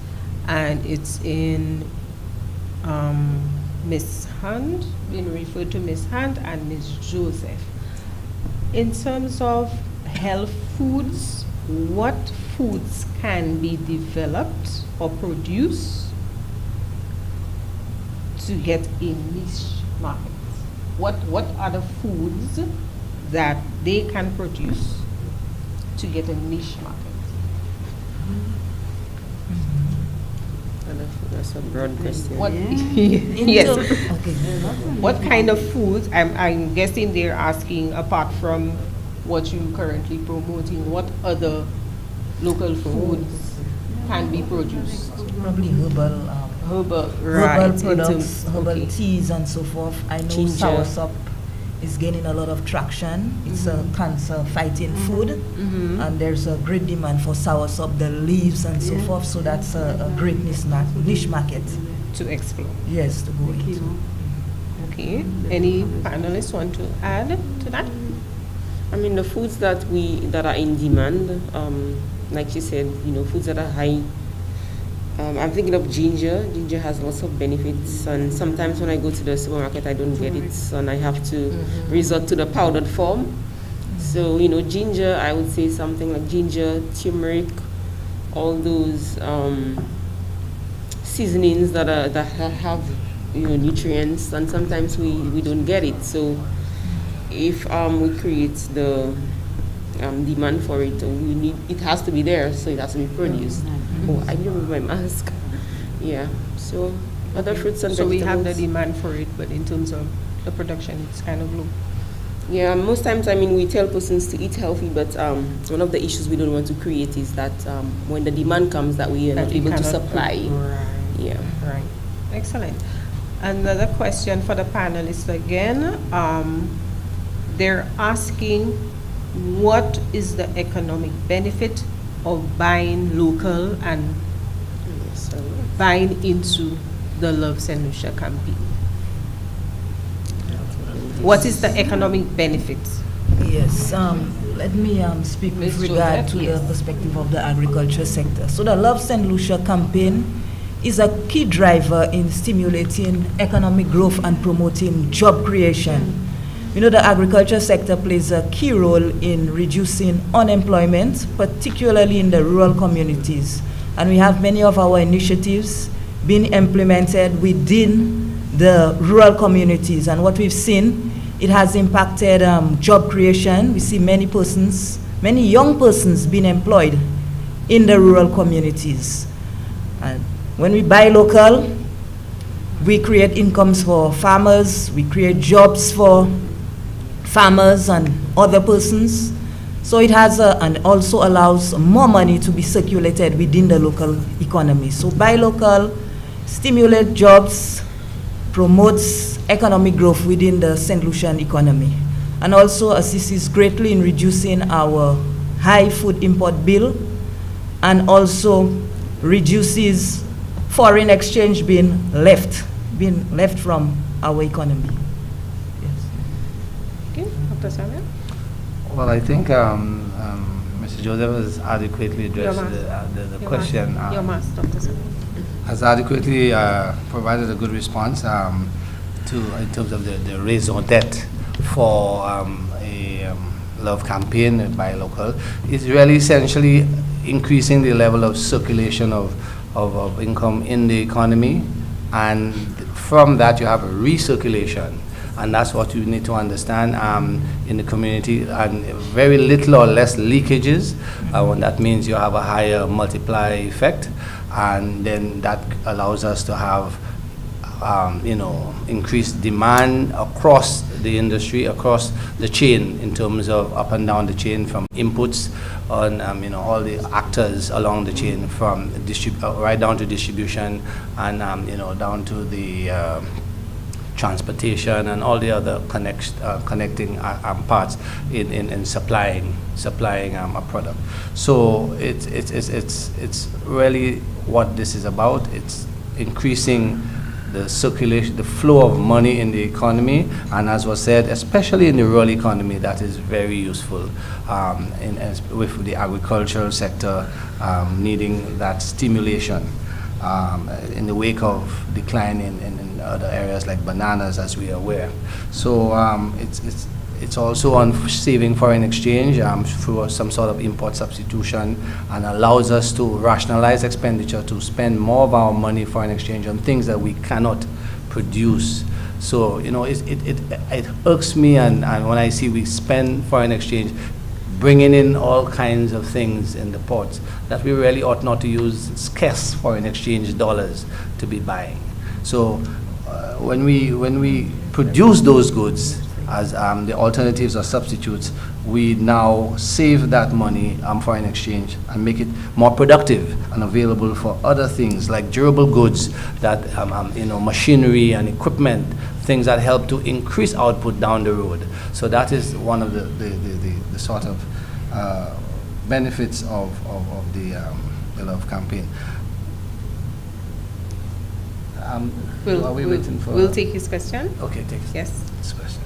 Speaker 1: and it's in Ms. Hunt, being referred to Ms. Hunt and Ms. Joseph. In terms of health foods, what foods can be developed or produced to get a niche market? What are the foods that they can produce to get a niche market?
Speaker 5: That's a broad question.
Speaker 1: Yes. Okay. What kind of foods? I'm guessing they're asking, apart from what you're currently promoting, what other local foods can be produced?
Speaker 4: Probably herbal products, herbal teas and so forth. I know soursop is gaining a lot of traction. It's a cancer-fighting food, and there's a great demand for soursop, the leaves and so forth. So that's a great niche market
Speaker 1: to explore.
Speaker 4: Yes, to go into.
Speaker 1: Okay. Any panelists want to add to that?
Speaker 5: I mean, the foods that are in demand, like you said, foods that are high. I'm thinking of ginger. Ginger has lots of benefits, and sometimes when I go to the supermarket, I don't get it, and I have to resort to the powdered form. So, ginger, I would say something like ginger, turmeric, all those seasonings that have nutrients, and sometimes we don't get it. So, if we create the demand for it, it has to be there, so it has to be produced. Oh, I didn't remove my mask. Yeah, so other fruits and vegetables.
Speaker 1: So we have the demand for it, but in terms of the production, it's kind of low.
Speaker 5: Yeah, most times, we tell persons to eat healthy, but one of the issues we don't want to create is that when the demand comes, that we are not able to supply.
Speaker 1: Right.
Speaker 5: Yeah.
Speaker 1: Right. Excellent. Another question for the panelists again. They're asking, what is the economic benefit of buying local and buying into the Love Saint Lucia campaign? What is the economic benefit?
Speaker 4: Yes, let me speak with regard to the perspective of the agriculture sector. So the Love Saint Lucia campaign is a key driver in stimulating economic growth and promoting job creation. We know the agriculture sector plays a key role in reducing unemployment, particularly in the rural communities. And we have many of our initiatives being implemented within the rural communities. And what we've seen, it has impacted job creation. We see many young persons being employed in the rural communities. And when we buy local, we create incomes for farmers, we create jobs for farmers and other persons. So it has and also allows more money to be circulated within the local economy. So buy local, stimulate jobs, promotes economic growth within the St. Lucian economy, and also assists greatly in reducing our high food import bill, and also reduces foreign exchange being left from our economy. Yes.
Speaker 1: Okay, Dr. Samuel?
Speaker 2: Well, I think Mr. Joseph has adequately addressed the question.
Speaker 1: Your mass, Dr. Samuel.
Speaker 2: Has adequately provided a good response in terms of the raison d'etre for a Love campaign by local. It's really essentially increasing the level of circulation of income in the economy, and from that you have a recirculation, and that's what you need to understand in the community, and very little or less leakages. That means you have a higher multiplier effect, and then that allows us to have increased demand across the industry, across the chain, in terms of up and down the chain, from inputs on all the actors along the chain, from right down to distribution, and down to the transportation and all the other connecting parts in supplying a product. So it's really what this is about. It's increasing the circulation, the flow of money in the economy, and as was said, especially in the rural economy, that is very useful with the agricultural sector needing that stimulation in the wake of decline in other areas like bananas, as we are aware. So it's also on saving foreign exchange through some sort of import substitution, and allows us to rationalize expenditure, to spend more of our money foreign exchange on things that we cannot produce. So it irks me, and when I see we spend foreign exchange bringing in all kinds of things in the ports that we really ought not to use scarce foreign exchange dollars to be buying. So when we produce those goods as the alternatives or substitutes, we now save that money foreign exchange and make it more productive and available for other things like durable goods, that machinery and equipment, things that help to increase output down the road. So that is one of the sort of benefits of the Love campaign.
Speaker 1: We'll take his question.
Speaker 2: Okay, take his questions.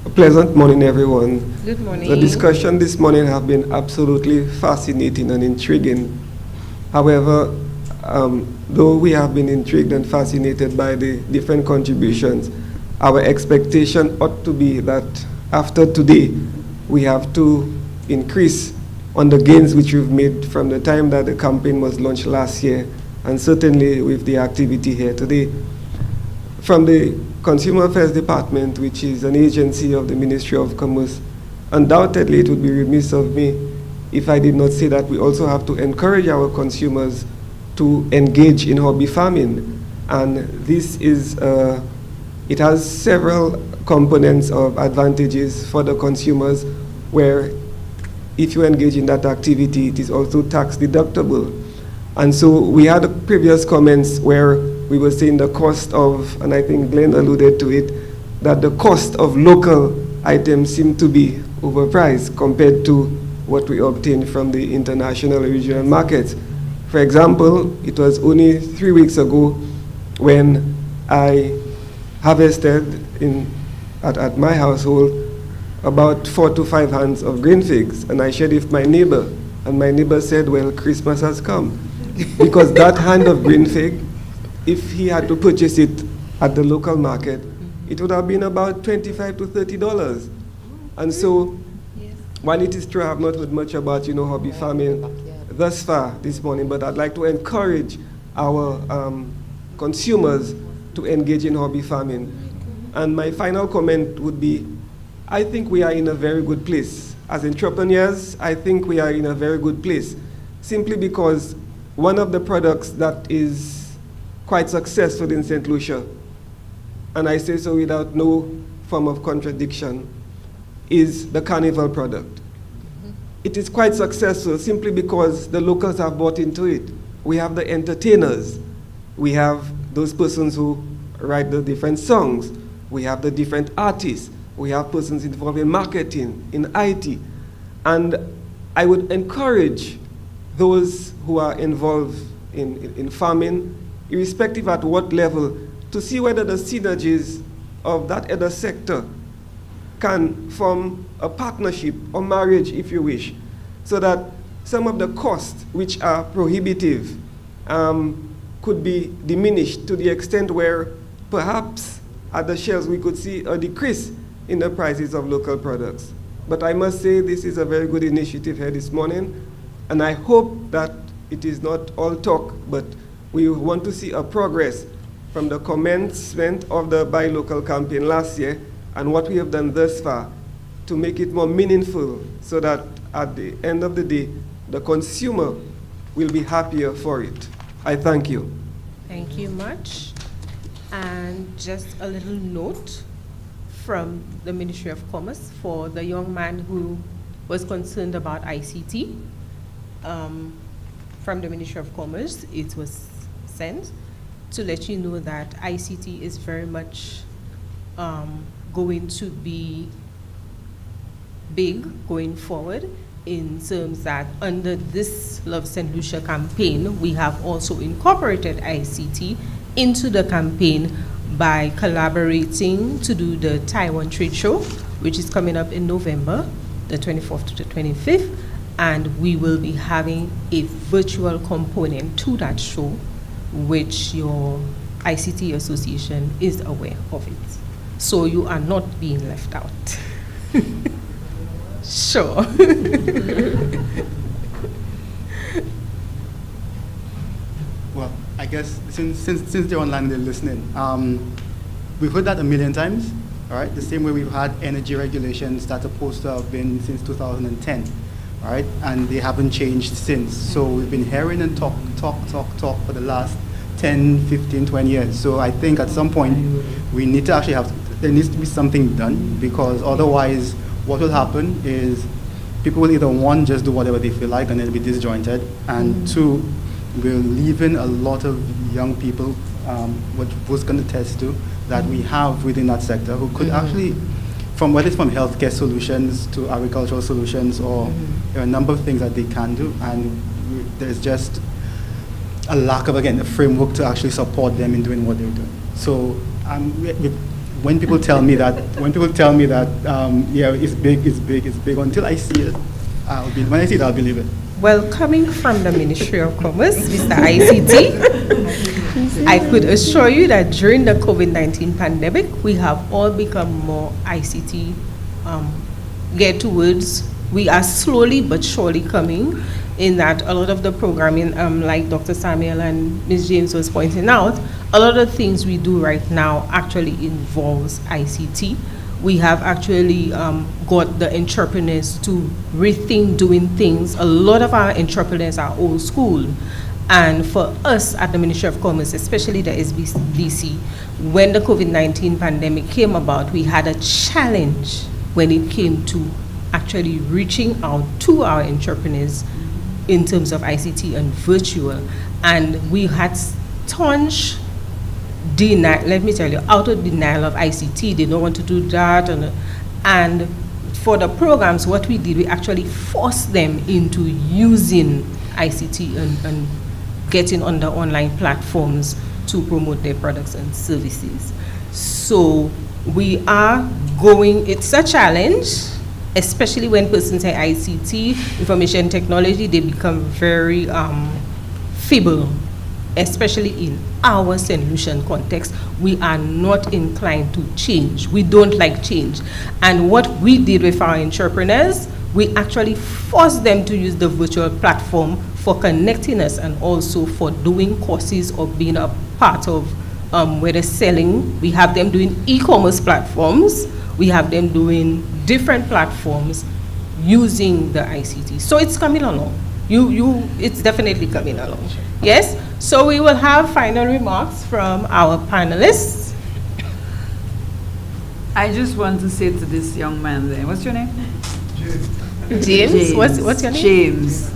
Speaker 12: A pleasant morning, everyone.
Speaker 1: Good morning.
Speaker 12: The discussion this morning have been absolutely fascinating and intriguing. However, though we have been intrigued and fascinated by the different contributions, our expectation ought to be that after today, we have to increase on the gains which we've made from the time that the campaign was launched last year, and certainly with the activity here today. From the Consumer Affairs Department, which is an agency of the Ministry of Commerce, undoubtedly it would be remiss of me if I did not say that we also have to encourage our consumers to engage in hobby farming. And this is, it has several components of advantages for the consumers, where if you engage in that activity, it is also tax deductible. And so we had previous comments where we were saying the cost of, and I think Glenn alluded to it, that the cost of local items seem to be overpriced compared to what we obtain from the international regional markets. For example, it was only 3 weeks ago when I harvested at my household about 4 to 5 hands of green figs, and I shared with my neighbor, and my neighbor said, well, Christmas has come. Because that hand of green fig, if he had to purchase it at the local market, it would have been about $25 to $30. And so, while it is true I have not heard much about, hobby farming thus far this morning, but I'd like to encourage our consumers to engage in hobby farming. And my final comment would be, I think we are in a very good place. As entrepreneurs, I think we are in a very good place, simply because one of the products that is quite successful in St. Lucia, and I say so without no form of contradiction, is the carnival product. It is quite successful simply because the locals have bought into it. We have the entertainers. We have those persons who write the different songs. We have the different artists. We have persons involved in marketing, in IT. And I would encourage those who are involved in farming, irrespective at what level, to see whether the synergies of that other sector can form a partnership or marriage, if you wish, so that some of the costs which are prohibitive could be diminished to the extent where perhaps at the shelves we could see a decrease in the prices of local products. But I must say this is a very good initiative here this morning, and I hope that it is not all talk, but we want to see a progress from the commencement of the Buy Local campaign last year and what we have done thus far to make it more meaningful so that at the end of the day, the consumer will be happier for it. I thank you.
Speaker 1: Thank you much. And just a little note from the Ministry of Commerce for the young man who was concerned about ICT. From the Ministry of Commerce, it was sent to let you know that ICT is very much going to be big going forward, in terms that under this Love Saint Lucia campaign, we have also incorporated ICT into the campaign by collaborating to do the Taiwan Trade Show, which is coming up in November, the 24th to the 25th, and we will be having a virtual component to that show, which your ICT association is aware of it. So you are not being left out. Sure.
Speaker 8: Well, I guess since they're online, they're listening. We've heard that a million times, all right? The same way we've had energy regulations that are supposed to have been since 2010, all right? And they haven't changed since. So we've been hearing and talk for the last 10, 15, 20 years. So I think at some point we need to actually there needs to be something done, because otherwise what will happen is people will either, one, just do whatever they feel like and it'll be disjointed, and two, we're leaving a lot of young people, what was going to test to, that we have within that sector who could actually, from whether it's from healthcare solutions to agricultural solutions, or there are a number of things that they can do, and there's just a lack of, again, a framework to actually support them in doing what they're doing. So when people tell me that, yeah, it's big, until I see it, when I see it, I'll believe it.
Speaker 1: Well, coming from the Ministry of Commerce, Mr. ICT, I could assure you that during the COVID-19 pandemic, we have all become more ICT geared towards. We are slowly but surely coming in that a lot of the programming, like Dr. Samuel and Ms. James was pointing out, a lot of things we do right now actually involves ICT. We have actually got the entrepreneurs to rethink doing things. A lot of our entrepreneurs are old school. And for us at the Ministry of Commerce, especially the SBDC, when the COVID-19 pandemic came about, we had a challenge when it came to actually reaching out to our entrepreneurs in terms of ICT and virtual. And we had staunch denial, let me tell you, auto denial of ICT. They don't want to do that. And for the programs, what we did, we actually forced them into using ICT and getting on the online platforms to promote their products and services. So we are going, it's a challenge, especially when persons say ICT, information technology, they become very feeble especially in our St. Lucian context, we are not inclined to change. We don't like change. And what we did with our entrepreneurs, we actually forced them to use the virtual platform for connecting us and also for doing courses or being a part of where they're selling. We have them doing e-commerce platforms. We have them doing different platforms using the ICT. So it's coming along. It's definitely coming along. Yes? So we will have final remarks from our panelists.
Speaker 3: I just want to say to this young man there, what's your name?
Speaker 1: James. What's your name?
Speaker 3: James.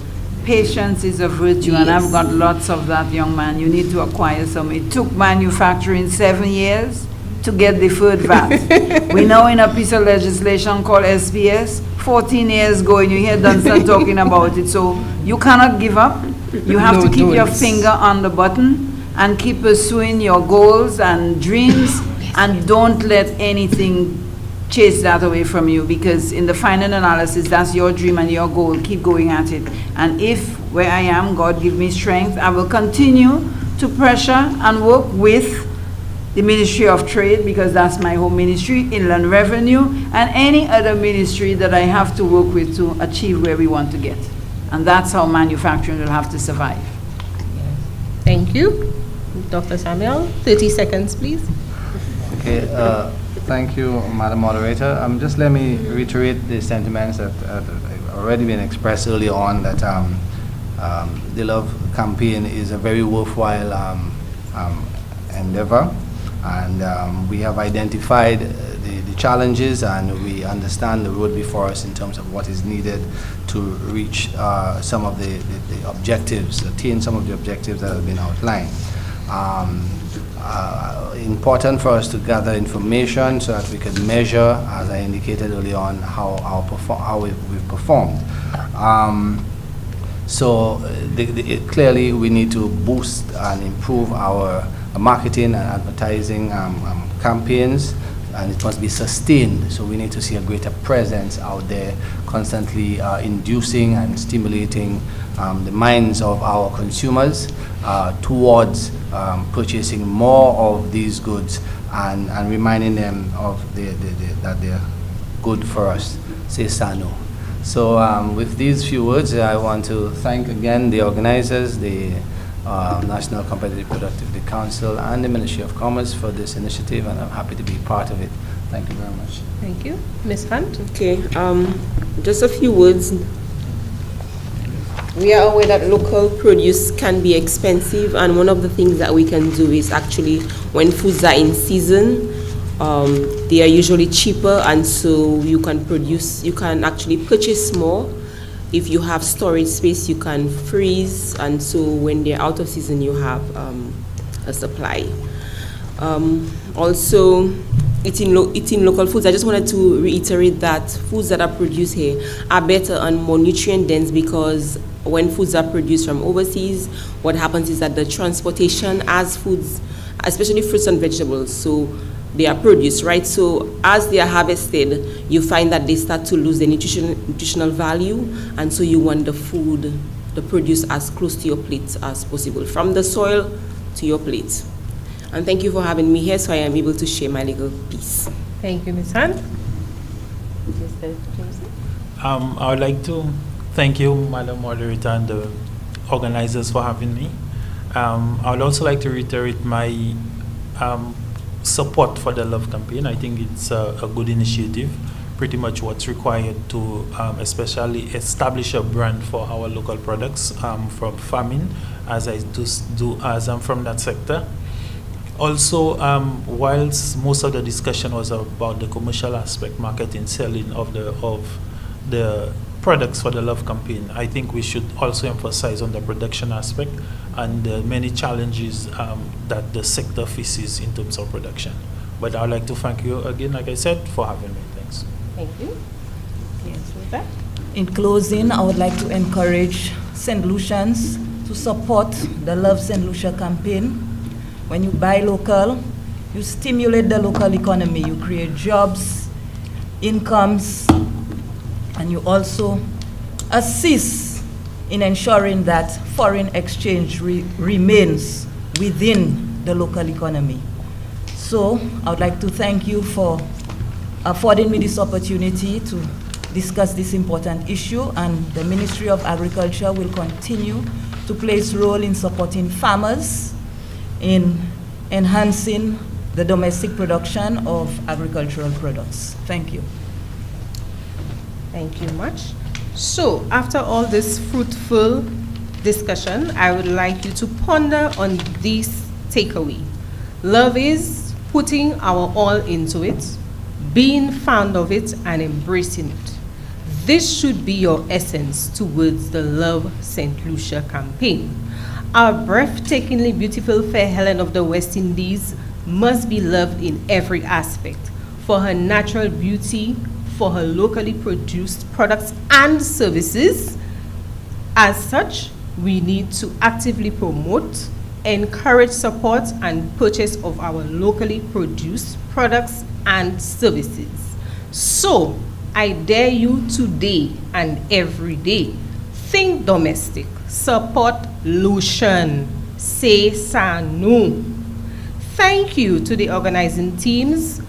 Speaker 3: Patience is a virtue, yes. And I've got lots of that, young man. You need to acquire some. It took manufacturing 7 years to get the food VAT. We now in a piece of legislation called SPS, 14 years ago, and you hear Dunstan talking about it. So you cannot give up. You have to keep your finger on the button and keep pursuing your goals and dreams, and don't let anything chase that away from you, because in the final analysis, that's your dream and your goal. Keep going at it. And if where I am, God give me strength, I will continue to pressure and work with the Ministry of Trade, because that's my home ministry, Inland Revenue, and any other ministry that I have to work with to achieve where we want to get. And that's how manufacturing will have to survive.
Speaker 1: Thank you. Dr. Samuel, 30 seconds, please.
Speaker 2: Okay. Thank you, Madam Moderator. Just let me reiterate the sentiments that have already been expressed earlier on, that the Love Campaign is a very worthwhile endeavor, and we have identified the challenges, and we understand the road before us in terms of what is needed to reach some of the objectives, attain some of the objectives that have been outlined. Important for us to gather information so that we could measure, as I indicated early on, how we've performed. Clearly we need to boost and improve our marketing and advertising campaigns, and it must be sustained. So we need to see a greater presence out there, constantly inducing and stimulating the minds of our consumers towards purchasing more of these goods, and reminding them of that they're good for us. Say sano. So with these few words, I want to thank again the organizers, the National Competitive Productivity Council, and the Ministry of Commerce for this initiative, and I'm happy to be part of it. Thank you very much.
Speaker 1: Thank you. Ms. Hunt?
Speaker 5: Okay, just a few words. We are aware that local produce can be expensive, and one of the things that we can do is actually, when foods are in season, they are usually cheaper, and so you can actually purchase more. If you have storage space, you can freeze, and so when they're out of season, you have a supply. Also, eating local foods, I just wanted to reiterate that foods that are produced here are better and more nutrient dense, because when foods are produced from overseas, what happens is that the transportation as foods, especially fruits and vegetables, so they are produced, right? So as they are harvested, you find that they start to lose the nutritional value, and so you want the produce as close to your plate as possible, from the soil to your plate. And thank you for having me here, so I am able to share my little piece.
Speaker 1: Thank you, Ms. Hunt.
Speaker 6: I would like to thank you, Madam Moderator, and the organizers for having me. I would also like to reiterate my support for the Love Campaign. I think it's a good initiative, pretty much what's required to especially establish a brand for our local products from farming, as I do as I'm from that sector. Also, whilst most of the discussion was about the commercial aspect, marketing, selling of the products for the Love Campaign, I think we should also emphasize on the production aspect and the many challenges that the sector faces in terms of production. But I would like to thank you again, like I said, for having me. Thanks.
Speaker 1: Thank you. Yes, with that.
Speaker 4: In closing, I would like to encourage St. Lucians to support the Love Saint Lucia campaign. When you buy local, you stimulate the local economy, you create jobs, incomes, and you also assist in ensuring that foreign exchange remains within the local economy. So I would like to thank you for affording me this opportunity to discuss this important issue, and the Ministry of Agriculture will continue to play its role in supporting farmers in enhancing the domestic production of agricultural products. Thank you.
Speaker 1: Thank you much. So, after all this fruitful discussion, I would like you to ponder on this takeaway. Love is putting our all into it, being fond of it, and embracing it. This should be your essence towards the Love Saint Lucia campaign. Our breathtakingly beautiful fair Helen of the West Indies must be loved in every aspect, for her natural beauty, for her locally produced products and services. As such, we need to actively promote, encourage support, and purchase of our locally produced products and services. So, I dare you today and every day, think domestic, support Lucian, say Sanu. Thank you to the organizing teams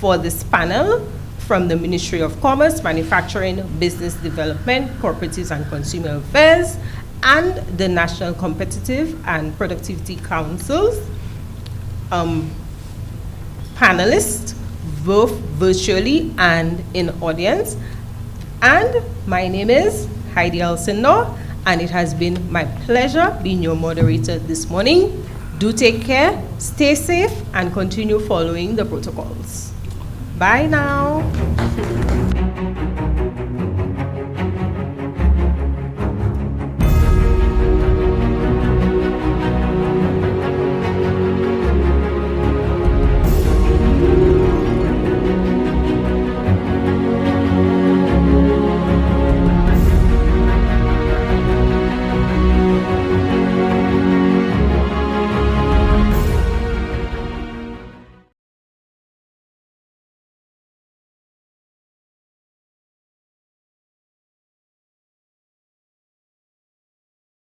Speaker 1: for this panel from the Ministry of Commerce, Manufacturing, Business Development, Cooperatives and Consumer Affairs, and the National Competitive and Productivity Councils, panelists, both virtually and in audience. And my name is Heidi Alcindor, and it has been my pleasure being your moderator this morning. Do take care, stay safe, and continue following the protocols. Bye now.